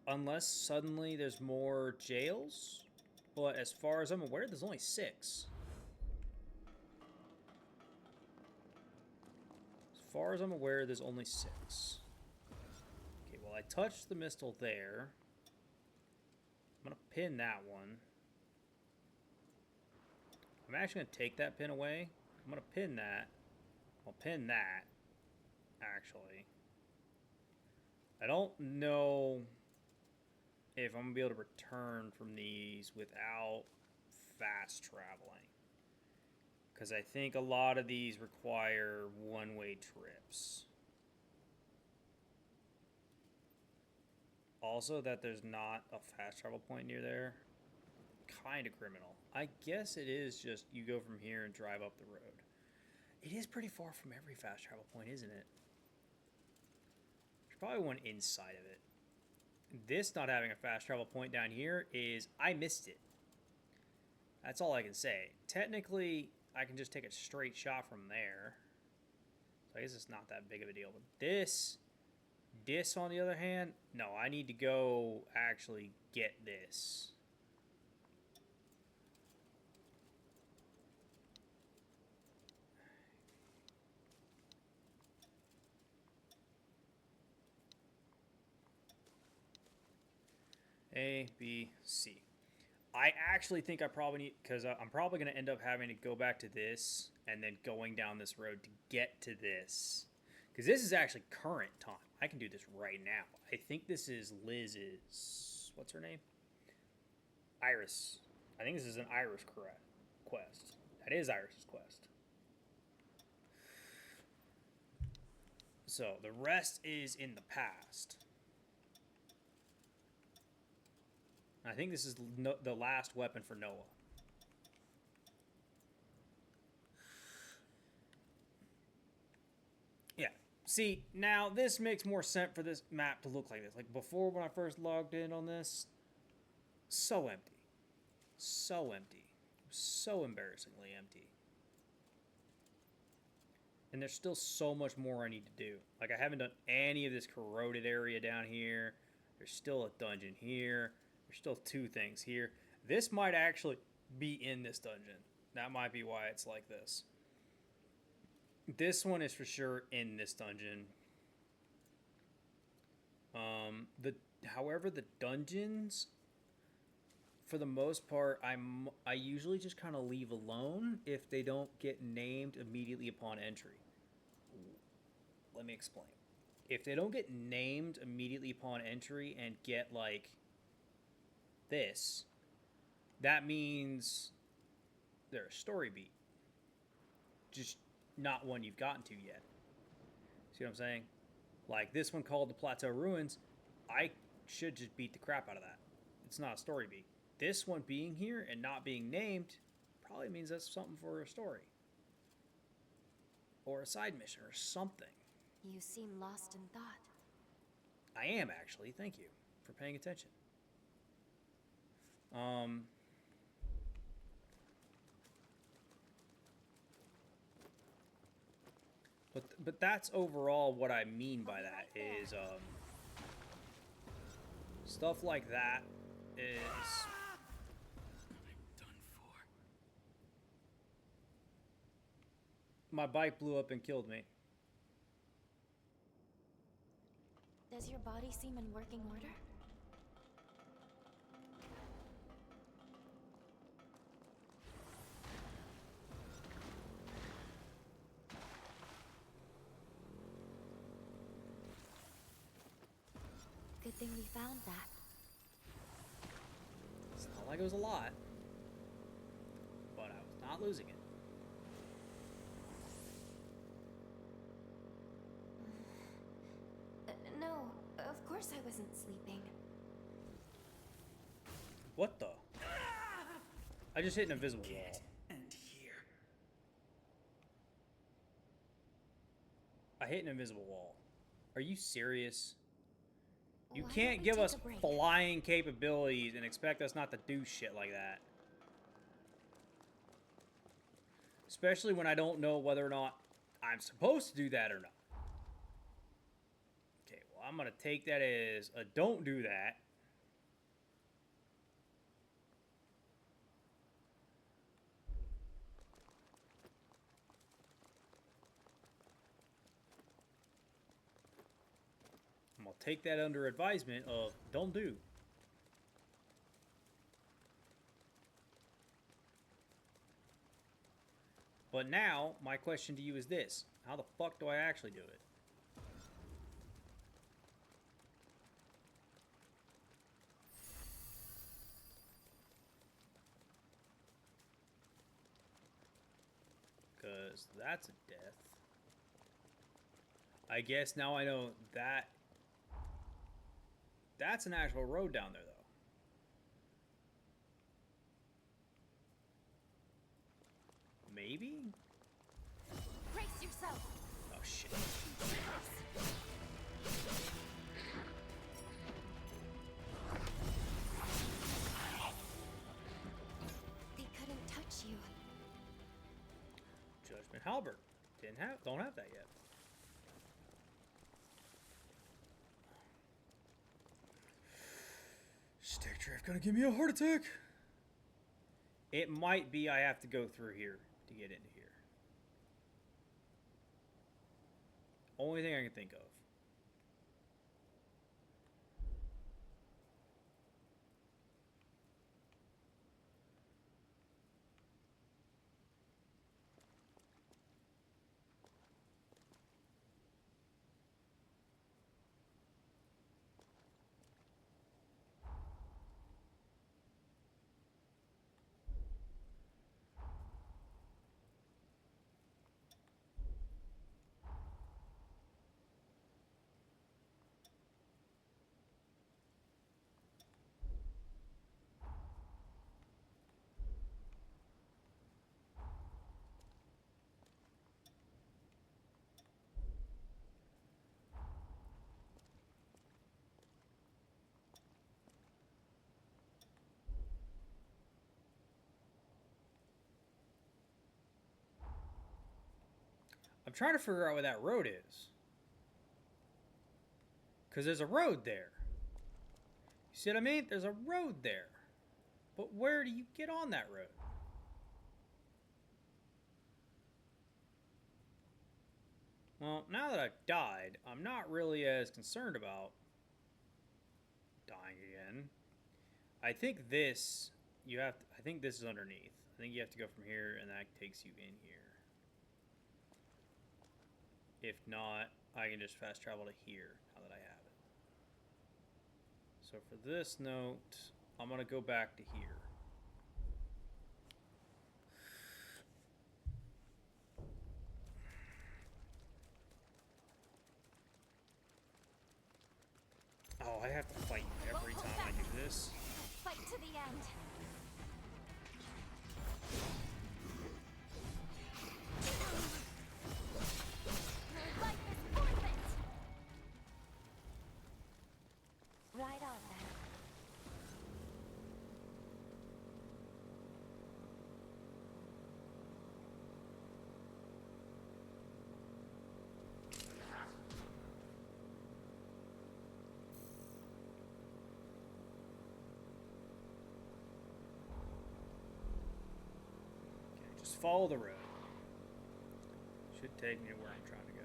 Speaker 1: Unless suddenly there's more jails. But as far as I'm aware, there's only 6. As far as I'm aware, there's only 6. Okay, well, I touched the mistle there. I'm going to pin that one. I'm actually going to take that pin away. I'm going to pin that. I'll pin that, actually. I don't know if I'm going to be able to return from these without fast traveling. Because I think a lot of these require one-way trips. Also, that there's not a fast travel point near there. Kind of criminal. I guess it is just you go from here and drive up the road. It is pretty far from every fast travel point, isn't it? There's probably one inside of it. This not having a fast travel point down here is I missed it. That's all I can say. Technically, I can just take a straight shot from there. So I guess it's not that big of a deal. But this on the other hand, no, I need to go actually get this. A, B, C. I actually think I probably need, because I'm probably going to end up having to go back to this and then going down this road to get to this. Because this is actually current time. I can do this right now. I think this is Liz's, what's her name? Iris. I think this is an Iris quest. That is Iris's quest. So the rest is in the past. I think this is the last weapon for Noah. Yeah. See, now this makes more sense for this map to look like this. Like before when I first logged in on this, so empty. So empty. So embarrassingly empty. And there's still so much more I need to do. Like I haven't done any of this corroded area down here. There's still a dungeon here. There's still 2 things here. This might actually be in this dungeon. That might be why it's like this. This one is for sure in this dungeon. However, the dungeons, for the most part, I usually just kind of leave alone if they don't get named immediately upon entry. Let me explain. If they don't get named immediately upon entry and get like this, that means they're a story beat, just not one you've gotten to yet. See what I'm saying? Like this one called the Plateau Ruins, I should just beat the crap out of that. It's not a story beat. This one being here and not being named probably means that's something for a story. Or a side mission or something.
Speaker 2: You seem lost in thought.
Speaker 1: I am actually. Thank you for paying attention. But that's overall what I mean by that is stuff like that is
Speaker 3: I'm done for.
Speaker 1: my bike blew up and killed me.
Speaker 2: Does your body seem in working order? Good thing we found that.
Speaker 1: It's not like it was a lot, but I was not losing it.
Speaker 2: No, of course I wasn't sleeping.
Speaker 1: What the? I just hit an invisible wall.
Speaker 3: And here.
Speaker 1: I hit an invisible wall. Are you serious? You
Speaker 2: Why don't
Speaker 1: can't
Speaker 2: we
Speaker 1: give
Speaker 2: take
Speaker 1: us
Speaker 2: a break?
Speaker 1: flying capabilities and expect us not to do shit like that. Especially when I don't know whether or not I'm supposed to do that or not. Okay, well, I'm going to take that as a don't do that. I'm going to take that under advisement of don't do. But now, my question to you is this. How the fuck do I actually do it? Because that's a death. I guess now I know that... That's an actual road down there, though. Maybe?
Speaker 2: Brace yourself.
Speaker 1: Oh, shit.
Speaker 2: They couldn't touch you.
Speaker 1: Judgment Halberd. Don't have that yet. Stick drift gonna give me a heart attack. It might be I have to go through here to get into here. Only thing I can think of. I'm trying to figure out where that road is. Because there's a road there. You see what I mean? There's a road there. But where do you get on that road? Well, now that I've died, I'm not really as concerned about dying again. I think this, I think this is underneath. I think you have to go from here and that takes you in here. If not, I can just fast travel to here now that I have it. So for this note, I'm going to go back to here. I have to fight every time I do this.
Speaker 2: Fight to the end. Your life is forfeit. Right on then.
Speaker 1: Okay, just follow the road. Should take me to where I'm trying to go.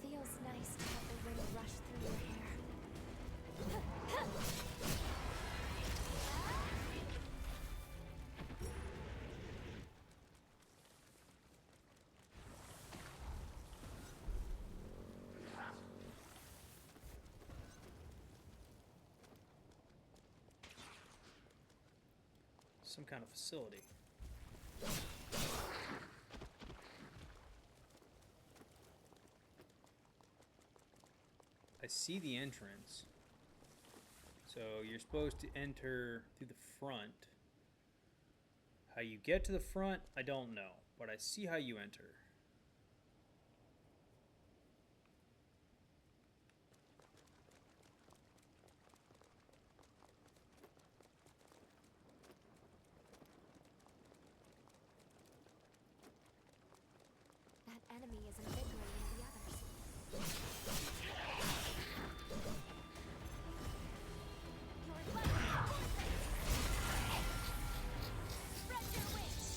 Speaker 2: Feels nice to have the wind rush through your hair.
Speaker 1: Some kind of facility. I see the entrance. So you're supposed to enter through the front. How you get to the front, I don't know, but I see how you enter.
Speaker 2: That enemy is invigorating the others. Your life is forfeit. Spread your wings.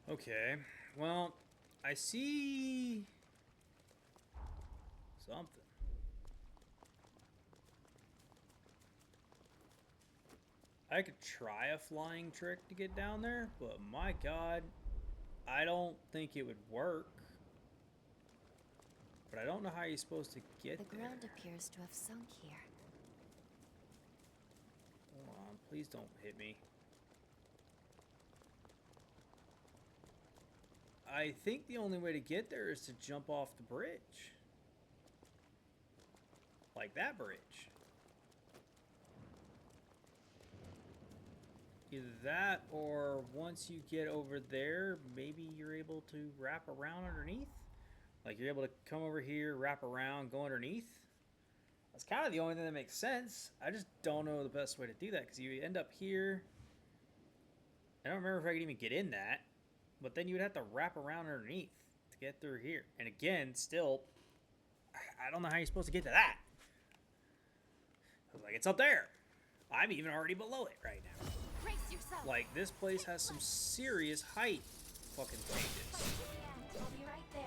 Speaker 1: Okay, well, I see something. I could try a flying trick to get down there, but my god, I don't think it would work. But I don't know how you're supposed to get
Speaker 2: The
Speaker 1: there.
Speaker 2: ground appears to have sunk here.
Speaker 1: Hold on, please don't hit me. I think the only way to get there is to jump off the bridge. Like that bridge. Either that, or once you get over there, maybe you're able to wrap around underneath. Like you're able to come over here, wrap around, go underneath. That's kind of the only thing that makes sense. I just don't know the best way to do that, because you end up here. I don't remember if I could even get in that. But then you would have to wrap around underneath to get through here. And again, still, I don't know how you're supposed to get to that. I was like, it's up there. I'm even already below it right now.
Speaker 2: Brace yourself.
Speaker 1: Like, this place has some serious height fucking changes.
Speaker 2: Fight to the end. I'll be right there.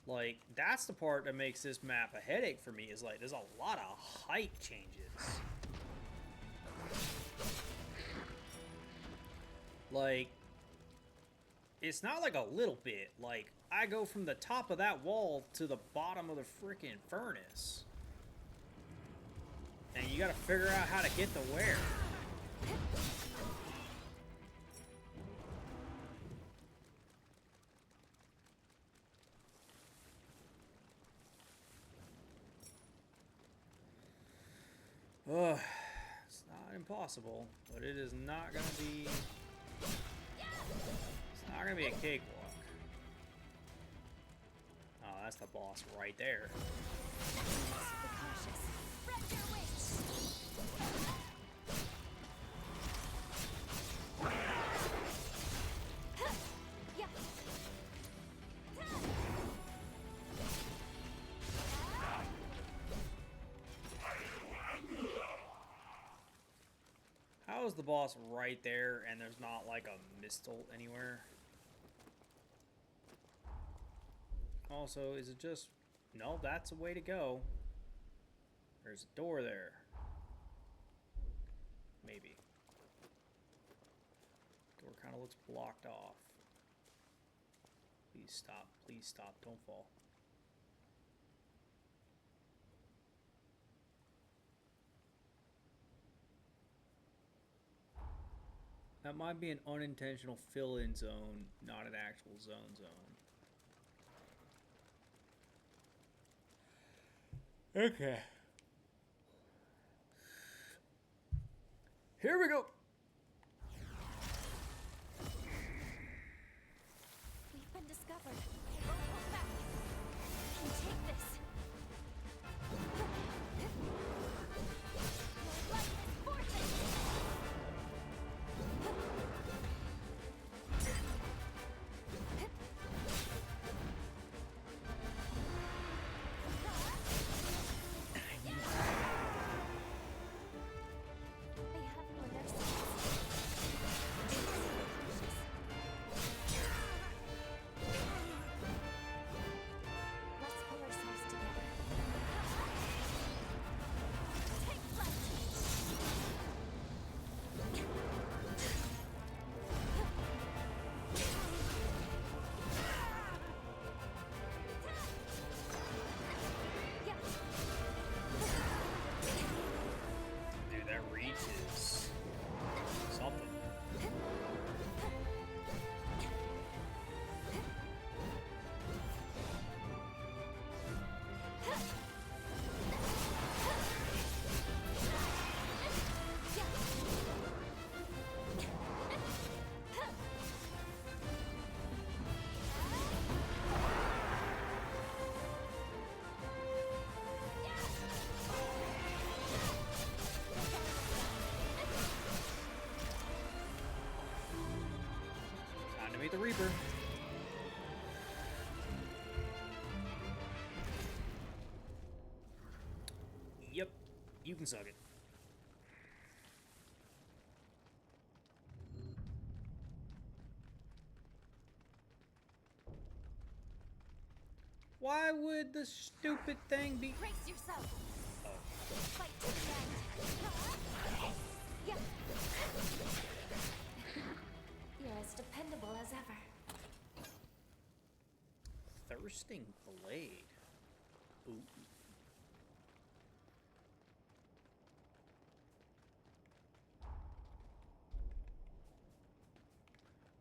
Speaker 1: Like, that's the part that makes this map a headache for me, is like, there's a lot of height changes. Like, it's not like a little bit. Like, I go from the top of that wall to the bottom of the freaking furnace. And you gotta figure out how to get to where. Ugh, it's not impossible, but it is not gonna be. It's not gonna be a cakewalk. Oh, that's the boss right there.
Speaker 2: Be cautious. Spread your wings. Yeah.
Speaker 1: How is the boss right there and there's not like a mistle anywhere? Also, is it just... No, that's a way to go. There's a door there. Maybe. Door kind of looks blocked off. Please stop. Please stop. Don't fall. That might be an unintentional fill-in zone, not an actual zone. Okay. Here we go.
Speaker 2: We've been discovered. Don't hold back. You can take this. Your life is forfeit. I have no mercy. Let's pull ourselves together. Take flight. Yeah.
Speaker 1: Dude, that reach is something. Time to meet the Reaper. Yep, you can suck it. Why would the stupid thing be...
Speaker 2: Brace yourself.
Speaker 1: Oh.
Speaker 2: Fight to the end. Yeah. You're as dependable as ever.
Speaker 1: Thirsting Blade. Ooh.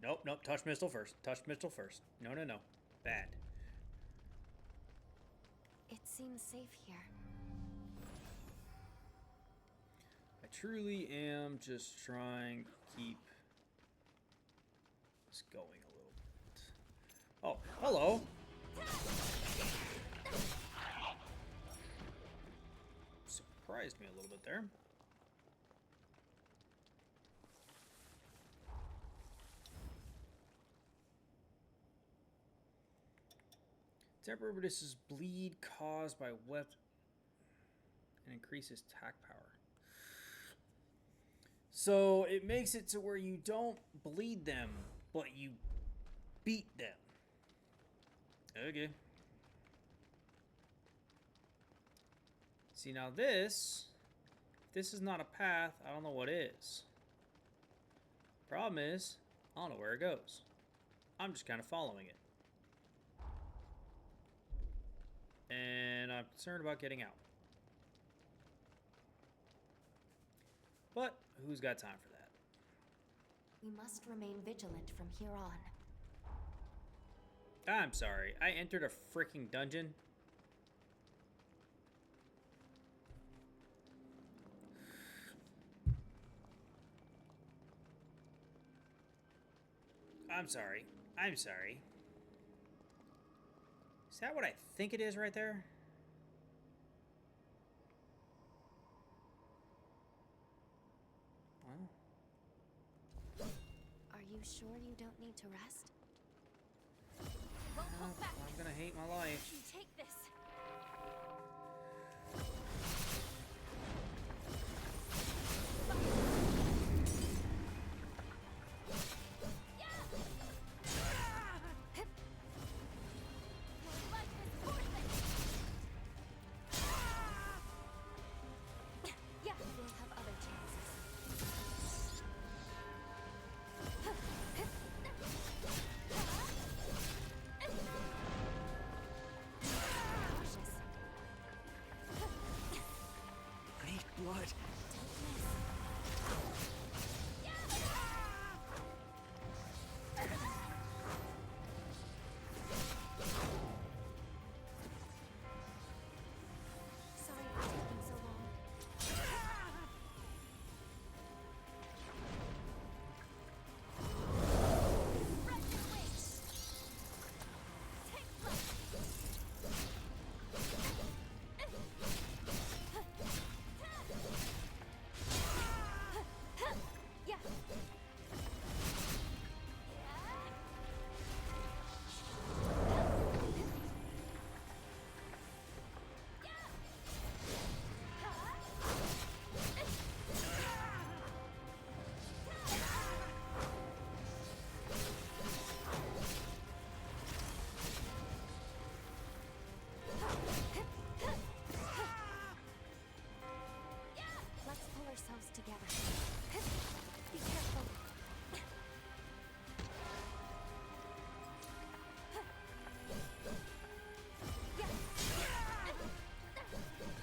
Speaker 1: Nope, nope. Touch Mistle first. Touch Mistle first. No, no, no. Bad.
Speaker 2: It seems safe here.
Speaker 1: I truly am just trying to keep this going a little bit. Oh, hello. Surprised me a little bit there. Temporary reduces bleed caused by weapon and increases attack power. So it makes it to where you don't bleed them, but you beat them. Okay. See, now this is not a path. I don't know what is. Problem is, I don't know where it goes. I'm just kind of following it. And I'm concerned about getting out. But who's got time for that?
Speaker 2: We must remain vigilant from here on.
Speaker 1: I'm sorry. I entered a freaking dungeon. I'm sorry. I'm sorry. Is that what I think it is right there? Well,
Speaker 2: Are you sure you don't need to rest?
Speaker 1: I'm gonna hate my life.
Speaker 2: You take this.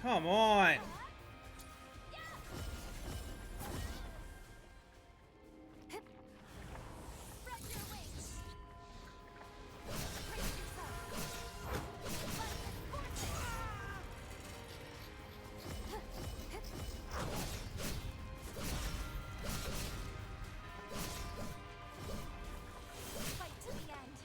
Speaker 1: Come on!
Speaker 2: Spread your wings. Brace yourself. Lightning forces. Fight to the end.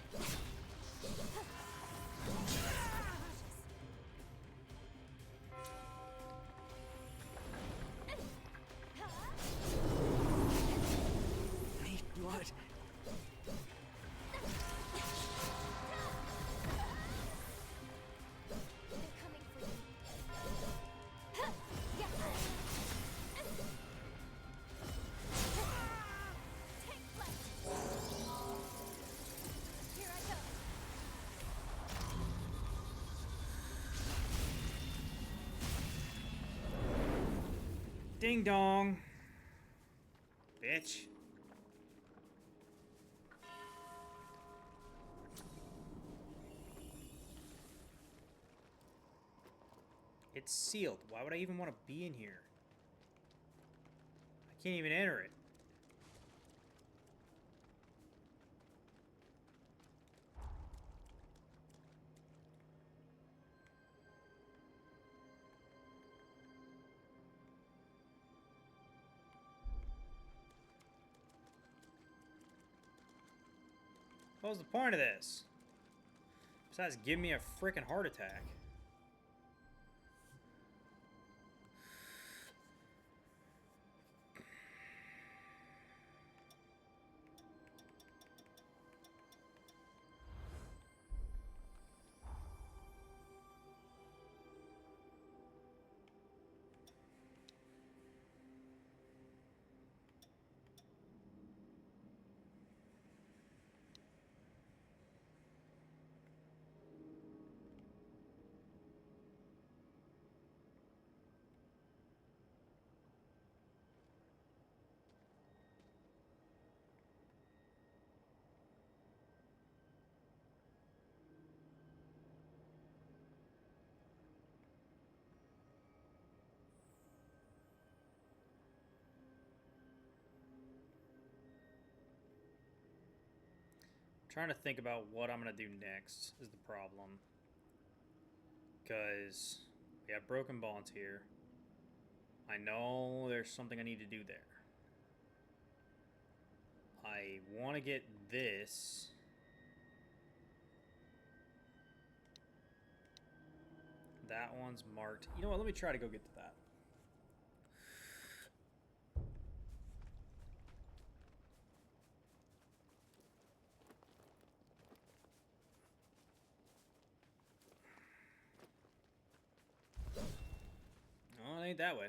Speaker 3: Need blood.
Speaker 2: They're coming for you. Yeah. Take flight. Here I go.
Speaker 1: Ding dong. Bitch. It's sealed. Why would I even want to be in here? I can't even enter it. What was the point of this? Besides giving me a freaking heart attack. Trying to think about what I'm gonna do next is the problem. Because we have broken bonds here. I know there's something I need to do there. I want to get this. That one's marked. You know what? Let me try to go get to that. Oh, it ain't that way.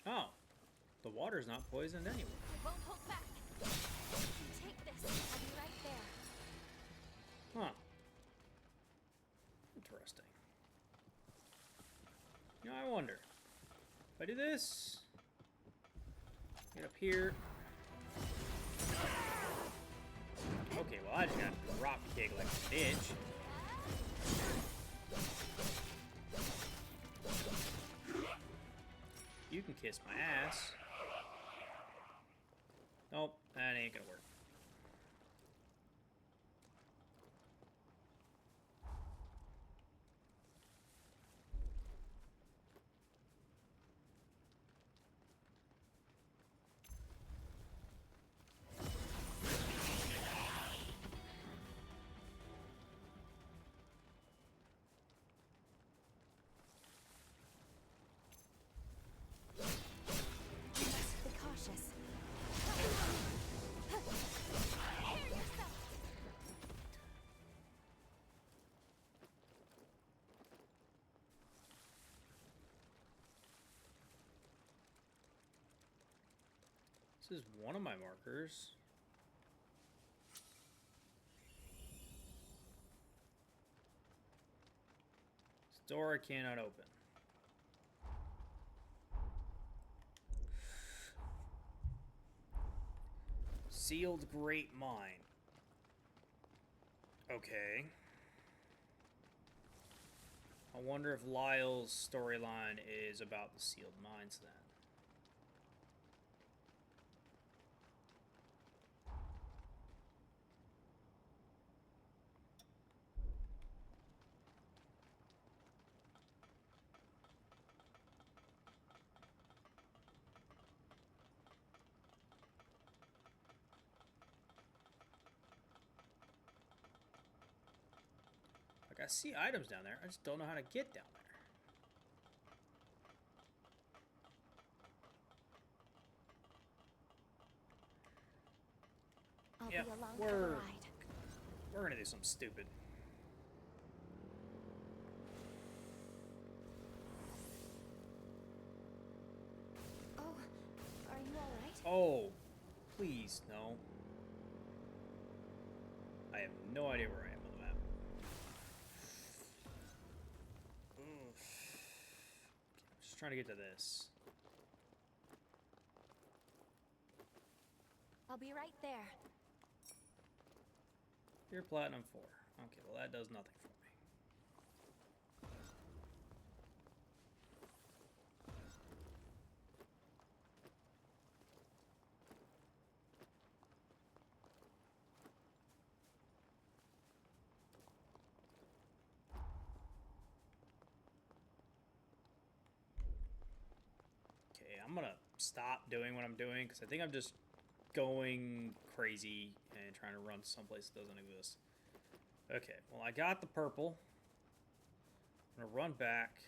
Speaker 1: Oh, the water's not poisoned anyway.
Speaker 2: I won't hold back. Take this. I'll be right there.
Speaker 1: Huh. Interesting. You know, I wonder. If I do this, get up here. Okay, well, I just got to drop kick like a bitch. You can kiss my ass. Nope, that ain't gonna work.
Speaker 2: You must be cautious. Prepare yourself.
Speaker 1: This is one of my markers. This door I cannot open. Sealed Great Mine. Okay. I wonder if Lyle's storyline is about the sealed mines then. Like, I see items down there. I just don't know how to get down there.
Speaker 2: I'll
Speaker 1: Yep,
Speaker 2: be along for the
Speaker 1: we're
Speaker 2: ride.
Speaker 1: gonna do something stupid.
Speaker 2: Oh, are you alright?
Speaker 1: Oh, please, no. I have no idea where I am on the map. Oof. I'm just trying to get to this.
Speaker 2: I'll be right there.
Speaker 1: You're Platinum 4. Okay, well that does nothing for me. Okay, I'm gonna stop doing what I'm doing because I think I'm just going crazy and trying to run someplace that doesn't exist. Okay, well I got the purple. I'm gonna run back.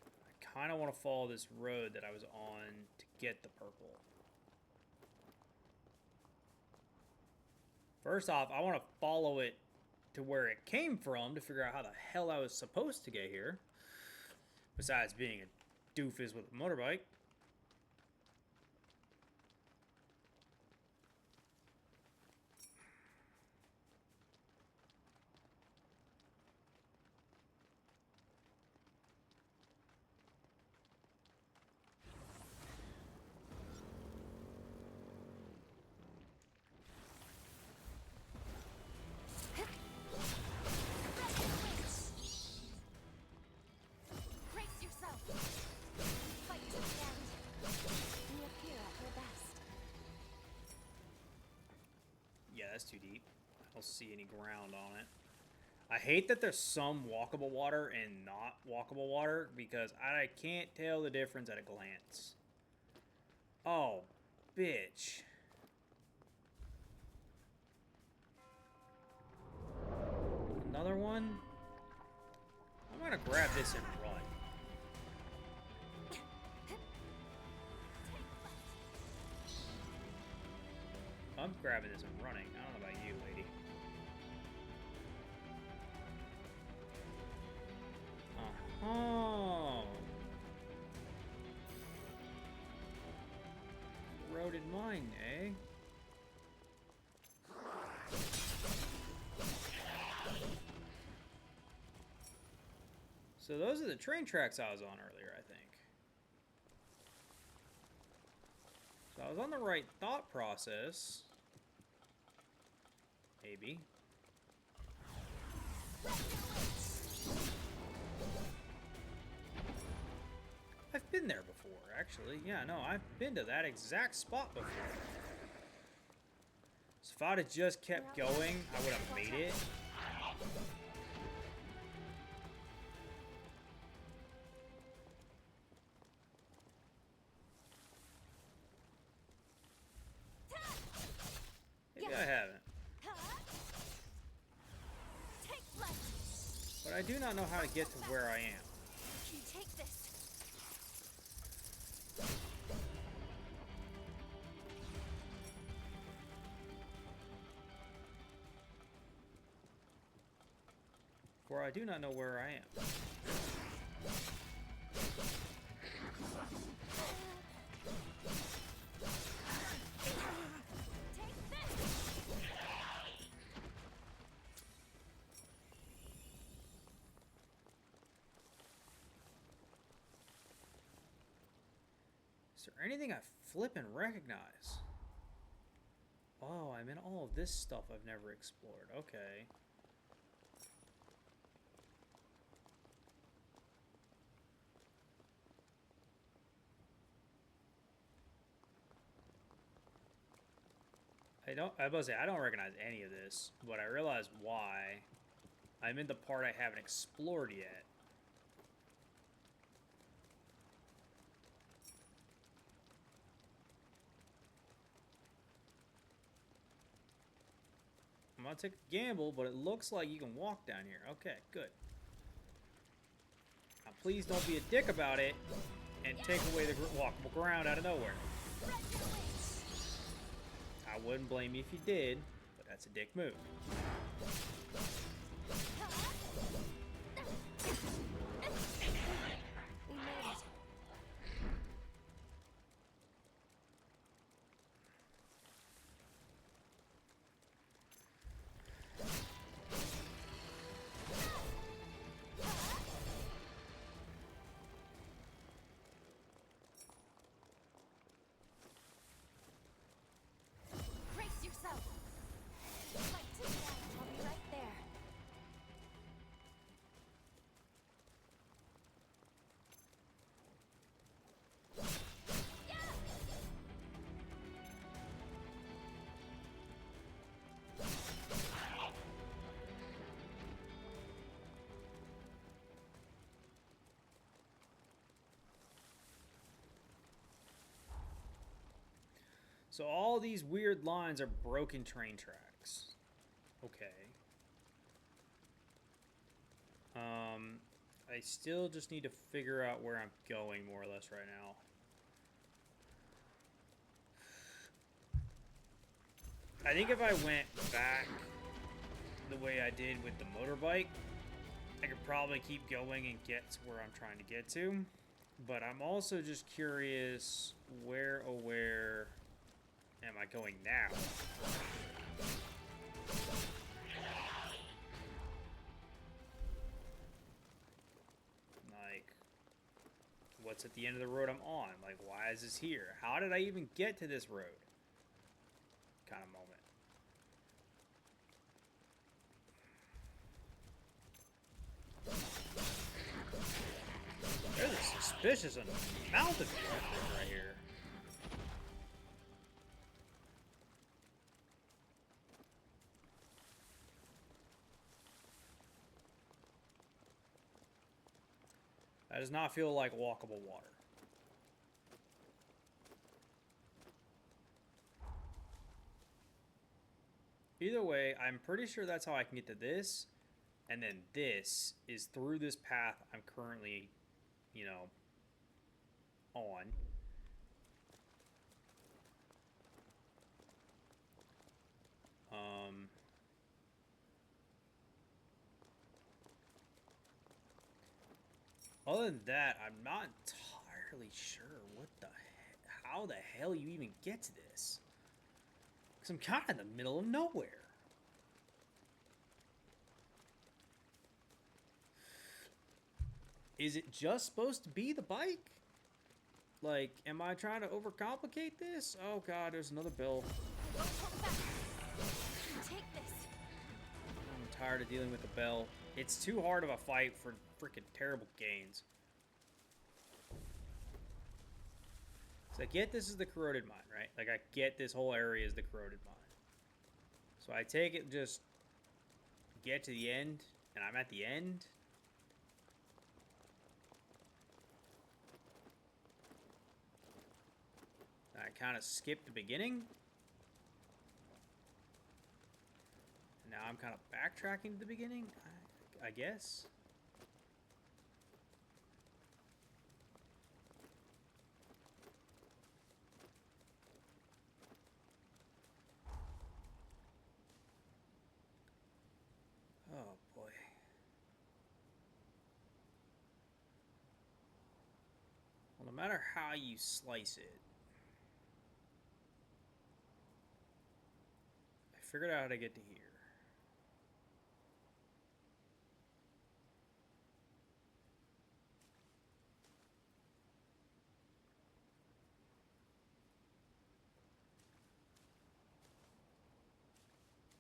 Speaker 1: I kind of want to follow this road that I was on to get the purple. First off, I want to follow it to where it came from to figure out how the hell I was supposed to get here. Besides being a doofus with a motorbike.
Speaker 2: Brace yourself. Fight to the end. We appear at her best.
Speaker 1: Yeah, that's too deep. I don't see any ground on it. I hate that there's some walkable water and not walkable water because I can't tell the difference at a glance. Oh, bitch. Another one? I'm gonna grab this and run. I'm grabbing this and running. I don't know about you, lady. Uh-huh. Corroded mine, eh? So those are the train tracks I was on earlier, I think. So I was on the right thought process. Maybe. I've been there before, actually. Yeah, no, I've been to that exact spot before. So if I'd have just kept going, I would have made it. Maybe I haven't.
Speaker 2: Take flight.
Speaker 1: But I do not know how to get to where I am.
Speaker 2: You take this.
Speaker 1: For I do not know where I am.
Speaker 2: Take this.
Speaker 1: Is there anything I flip and recognize? Oh, I'm in all of this stuff I've never explored. Okay. I was about to say, I don't recognize any of this, but I realize why. I'm in the part I haven't explored yet. I'm gonna take a gamble, but it looks like you can walk down here. Okay, good. Now, please don't be a dick about it and take away the walkable ground out of nowhere. I wouldn't blame you if you did, but that's a dick move.
Speaker 2: We made it. Brace yourself. Fight to the end. I'll be right there.
Speaker 1: So all these weird lines are broken train tracks. Okay. I still just need to figure out where I'm going more or less right now. I think if I went back the way I did with the motorbike, I could probably keep going and get to where I'm trying to get to. But I'm also just curious, where am I going now? Like, what's at the end of the road I'm on? Like, why is this here? How did I even get to this road? Kind of moment. There's a suspicious amount of traffic right here. That does not feel like walkable water. Either way, I'm pretty sure that's how I can get to this. And then this is through this path I'm currently, on. Other than that, I'm not entirely sure how the hell you even get to this. Because I'm kind of in the middle of nowhere. Is it just supposed to be the bike? Like, am I trying to overcomplicate this? Oh god, there's another bill.
Speaker 2: I won't hold back. Take this.
Speaker 1: I'm tired of dealing with the bell. It's too hard of a fight for freaking terrible gains. So I get this is the corroded mine, right? Like, I get this whole area is the corroded mine. So I take it, just get to the end, and I'm at the end. I kind of skipped the beginning. Now I'm kind of backtracking to the beginning, I guess. Oh boy. Well, no matter how you slice it, I figured out how to get to here.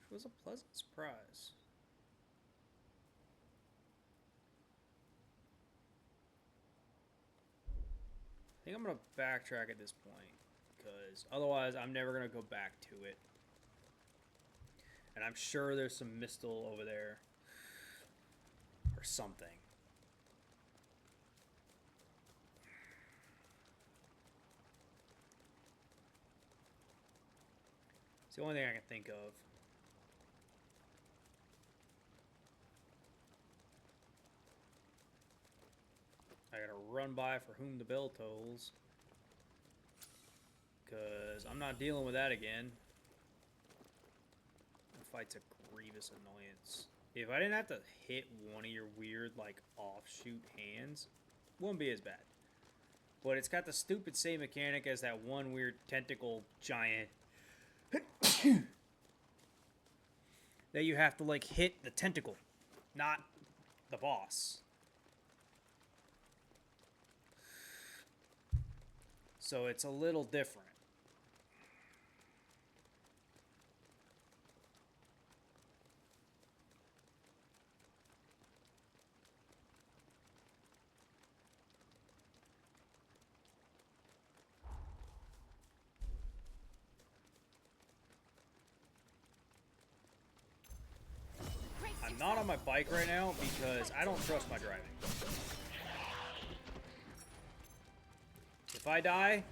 Speaker 1: Which was a pleasant surprise. I think I'm going to backtrack at this point, because otherwise I'm never going to go back to it. And I'm sure there's some Mistle over there. Or something. It's the only thing I can think of. I gotta run by for whom the bell tolls. Because I'm not dealing with that again. That fight's a grievous annoyance. If I didn't have to hit one of your weird, like, offshoot hands, wouldn't be as bad. But it's got the stupid same mechanic as that one weird tentacle giant that you have to, like, hit the tentacle, not the boss. So it's a little different.
Speaker 2: Brace
Speaker 1: I'm not on my bike right now because I don't trust my driving. If I die,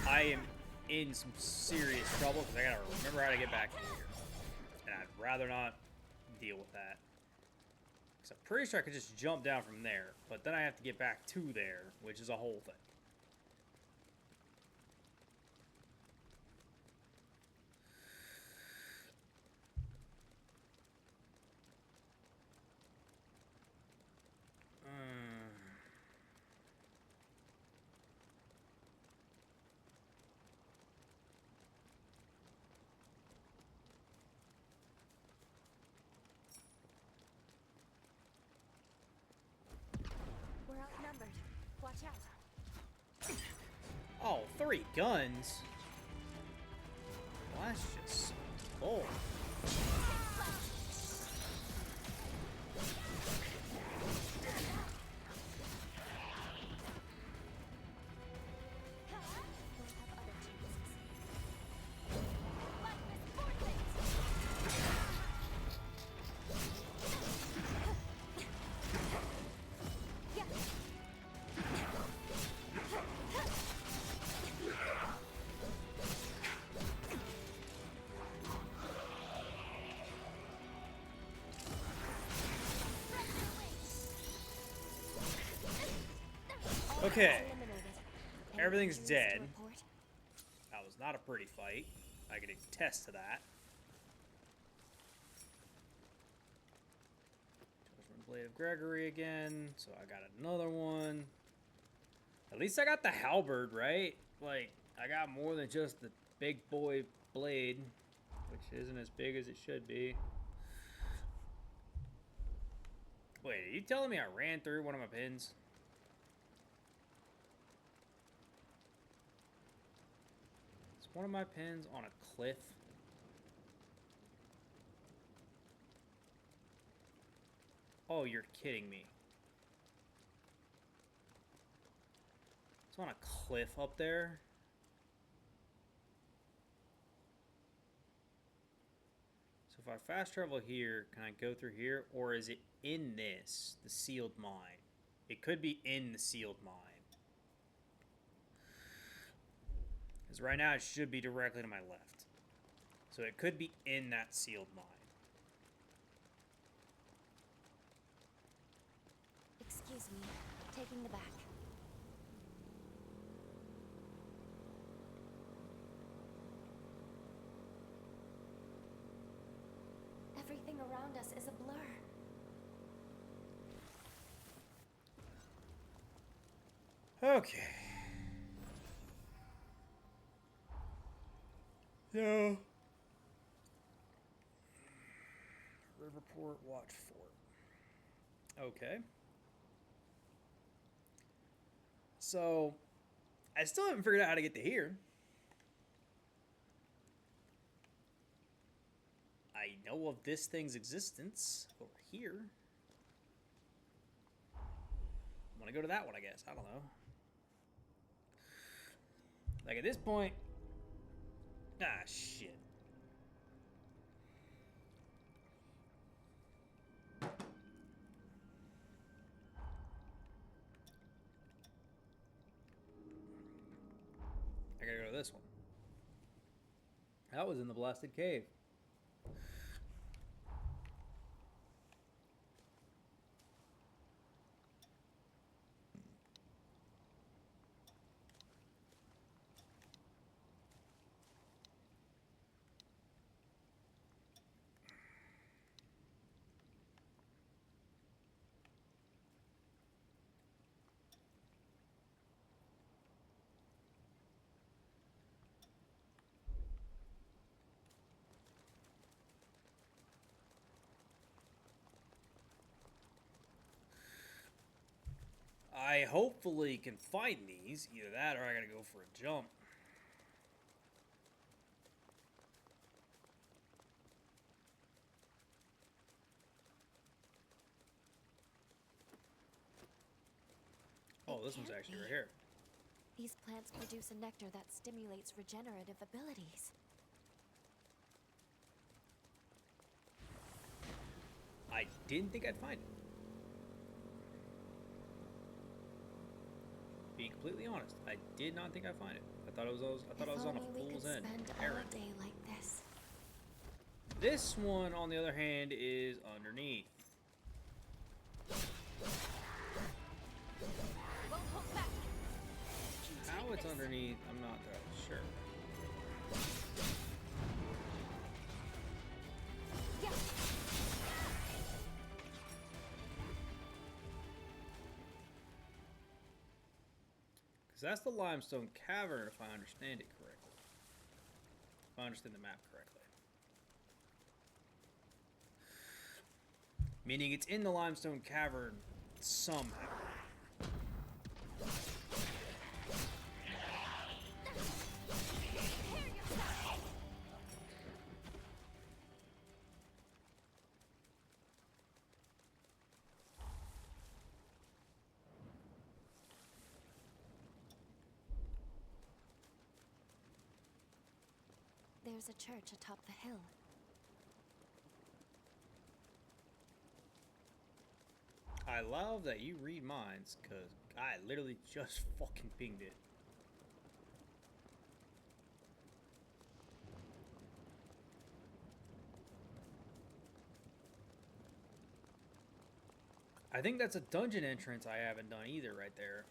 Speaker 1: I am in some serious trouble because I gotta remember how to get back here. And I'd rather not deal with that. Because I'm pretty sure I could just jump down from there, but then I have to get back to there, which is a whole thing.
Speaker 2: We're outnumbered. Watch out.
Speaker 1: Oh, 3 guns? Well, that's just bull.
Speaker 2: We'll have other chances. Lightness forces. Yeah.
Speaker 1: Okay,
Speaker 2: Eliminated.
Speaker 1: everything's
Speaker 2: Anything else to
Speaker 1: dead.
Speaker 2: report?
Speaker 1: That was not a pretty fight. I can attest to that. Judgment Blade of Gregory again. So I got another one. At least I got the halberd, right? Like, I got more than just the big boy blade, which isn't as big as it should be. Wait, are you telling me I ran through one of my pins? Is one of my pins on a cliff? Oh, you're kidding me. It's on a cliff up there? So if I fast travel here, can I go through here? Or is it in this, the sealed mine? It could be in the sealed mine. Because right now it should be directly to my left. So it could be in that sealed mine.
Speaker 2: Excuse me. Taking the back. Everything around us is a blur.
Speaker 1: Okay. So, Riverport Watch Fort. Okay. So, I still haven't figured out how to get to here. I know of this thing's existence over here. I'm gonna go to that one, I guess. I don't know. Like, at this point... Ah, shit. I gotta go to this one. That was in the blasted cave. I hopefully can find these. Either that or I gotta go for a jump. Oh, this one's
Speaker 2: can't
Speaker 1: actually
Speaker 2: be.
Speaker 1: right here.
Speaker 2: These plants produce a nectar that stimulates regenerative abilities.
Speaker 1: I didn't think I'd find it. Being completely honest, I did not think I'd find it. I thought I was on a
Speaker 2: If only we
Speaker 1: fool's
Speaker 2: could
Speaker 1: end
Speaker 2: spend all
Speaker 1: errand.
Speaker 2: day like this.
Speaker 1: This one, on the other hand, is underneath.
Speaker 2: Won't hold back.
Speaker 1: How it's underneath, I'm not entirely sure.
Speaker 2: Yeah.
Speaker 1: Because that's the limestone cavern, if I understand it correctly. If I understand the map correctly. Meaning it's in the limestone cavern somehow.
Speaker 2: Prepare yourself. There's a church atop the hill.
Speaker 1: I love that you read minds, because I literally just fucking pinged it. I think that's a dungeon entrance I haven't done either right there.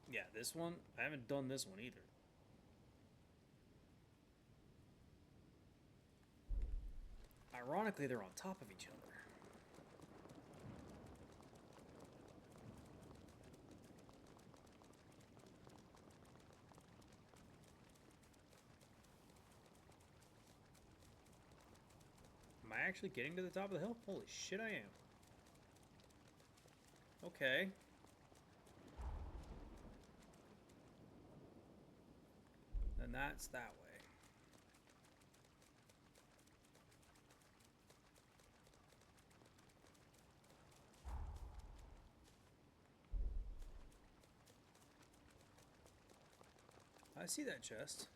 Speaker 1: Yeah, this one, I haven't done this one either. Ironically, they're on top of each other. Am I actually getting to the top of the hill? Holy shit, I am. Okay. Then that's that way. I see that chest.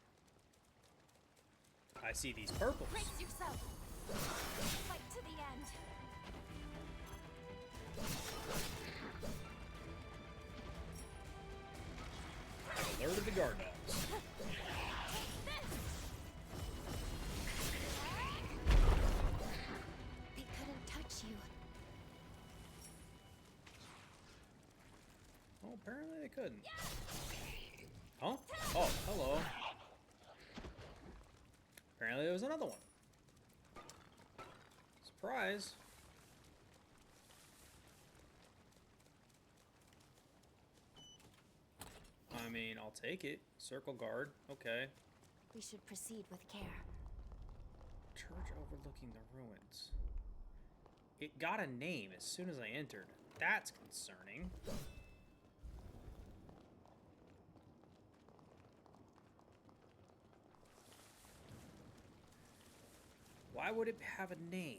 Speaker 1: I see these purples.
Speaker 2: Brace yourself. Fight to the end.
Speaker 1: I've alerted the guard dogs.
Speaker 2: They couldn't touch you.
Speaker 1: Oh, apparently they couldn't. Huh? Oh, hello. Apparently there was another one. Surprise. I mean, I'll take it. Circle guard. Okay.
Speaker 2: We should proceed with care.
Speaker 1: Church overlooking the ruins. It got a name as soon as I entered. That's concerning. Why would it have a name?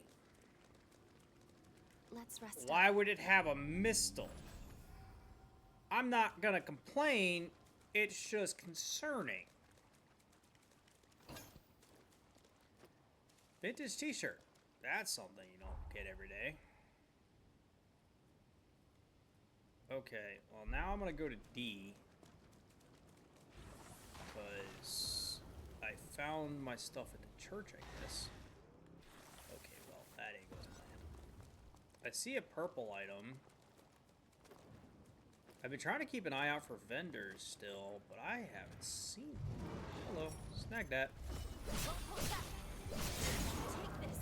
Speaker 2: Let's rest up.
Speaker 1: Why would it have a mistle? I'm not gonna complain. It's just concerning. Vintage t-shirt. That's something you don't get every day. Okay, well now I'm gonna go to D. Because I found my stuff at the church, I guess. Okay, well, that ain't gonna land. I see a purple item. I've been trying to keep an eye out for vendors still, but I haven't seen them. Hello, snag that.
Speaker 2: Don't hold back. Take this.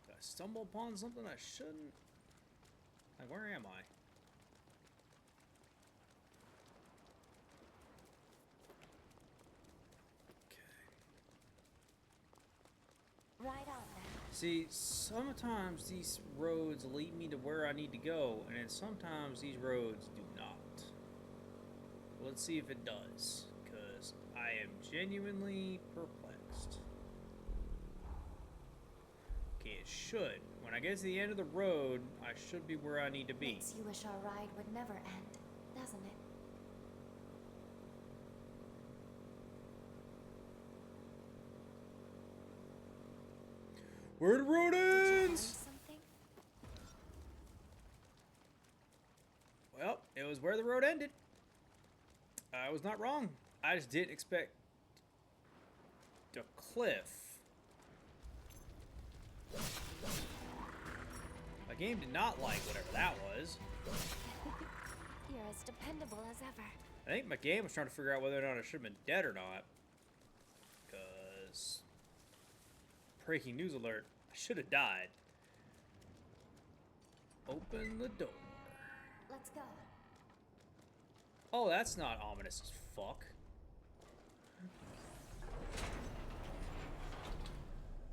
Speaker 1: Did I stumble upon something I shouldn't? Like, where am I?
Speaker 2: Right on then.
Speaker 1: See, sometimes these roads lead me to where I need to go, and then sometimes these roads do not. Let's see if it does, because I am genuinely perplexed. Okay, it should. When I get to the end of the road, I should be where I need to be.
Speaker 2: Makes you wish our ride would never end, doesn't it?
Speaker 1: Where the road
Speaker 2: Did you find
Speaker 1: ends!
Speaker 2: something?
Speaker 1: Well, it was where the road ended. I was not wrong. I just didn't expect the cliff. My game did not like whatever that was.
Speaker 2: You're as dependable as ever.
Speaker 1: I think my game was trying to figure out whether or not I should have been dead or not. Because... breaking news alert. I should have died. Open the door.
Speaker 2: Let's go.
Speaker 1: Oh, that's not ominous as fuck.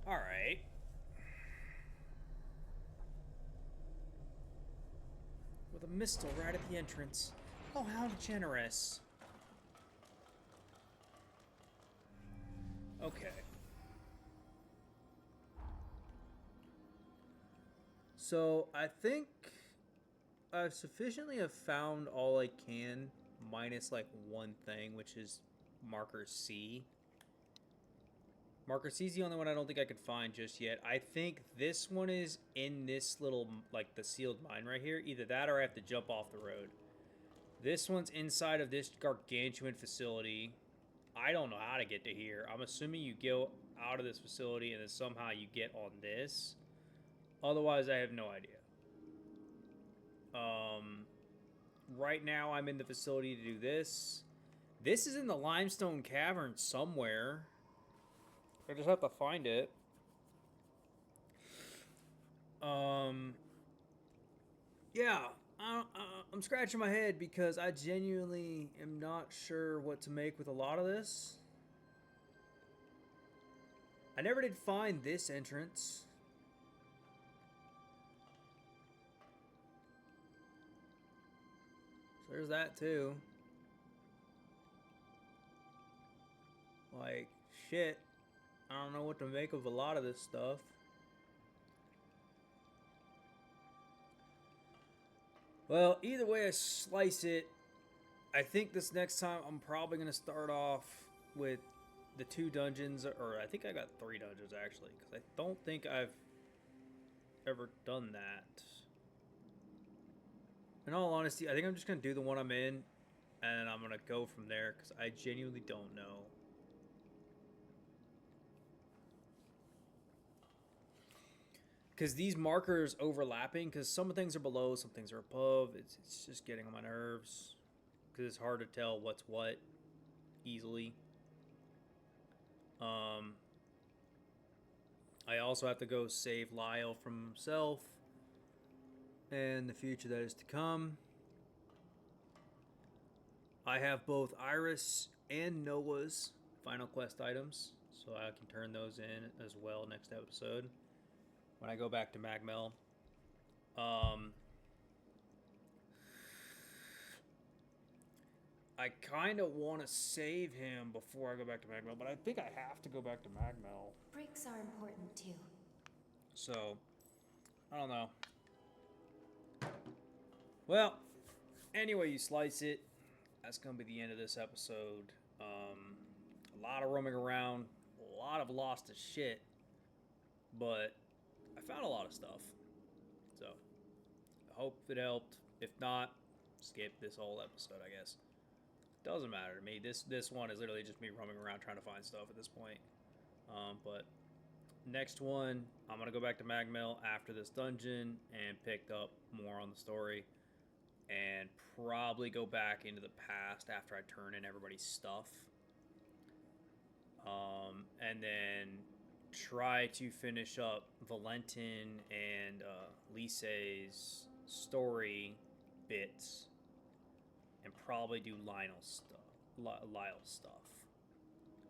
Speaker 1: Alright. With a mistle right at the entrance. Oh, how generous. Okay. So, I think I've sufficiently have found all I can, minus like one thing, which is marker C. Marker C is the only one I don't think I could find just yet. I think this one is in this little, like, the sealed mine right here. Either that or I have to jump off the road. This one's inside of this gargantuan facility. I don't know how to get to here. I'm assuming you go out of this facility and then somehow you get on this. Otherwise, I have no idea. Right now, I'm in the facility to do this. This is in the limestone cavern somewhere. I just have to find it. Yeah, I'm scratching my head because I genuinely am not sure what to make with a lot of this. I never did find this entrance. So there's that too. Like, shit. I don't know what to make of a lot of this stuff. Well, either way I slice it, I think this next time I'm probably going to start off with the 2 dungeons, or I think I got 3 dungeons actually, because I don't think I've ever done that. In all honesty, I think I'm just going to do the one I'm in, and I'm going to go from there, because I genuinely don't know. Because these markers overlapping, because some things are below, some things are above, it's just getting on my nerves. Because it's hard to tell what's what easily. I also have to go save Lyle from himself and the future that is to come. I have both Iris and Noah's final quest items, so I can turn those in as well next episode when I go back to Magmel. I kind of want to save him before I go back to Magmel, but I think I have to go back to Magmel.
Speaker 2: Breaks are important too.
Speaker 1: So, I don't know. Well, anyway, you slice it. That's gonna be the end of this episode. A lot of roaming around, a lot of lost as shit, but I found a lot of stuff. So I hope it helped. If not, skip this whole episode, I guess. Doesn't matter to me. This one is literally just me roaming around trying to find stuff at this point. But next one, I'm gonna go back to Magmill after this dungeon and pick up more on the story, and probably go back into the past after I turn in everybody's stuff. And then try to finish up Valentin and Lise's story bits, and probably do Lionel's stuff.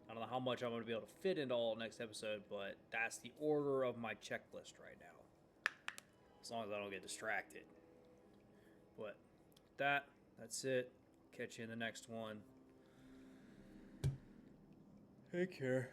Speaker 1: I don't know how much I'm going to be able to fit into all next episode, but that's the order of my checklist right now. As long as I don't get distracted. But that's it. Catch you in the next one. Take care.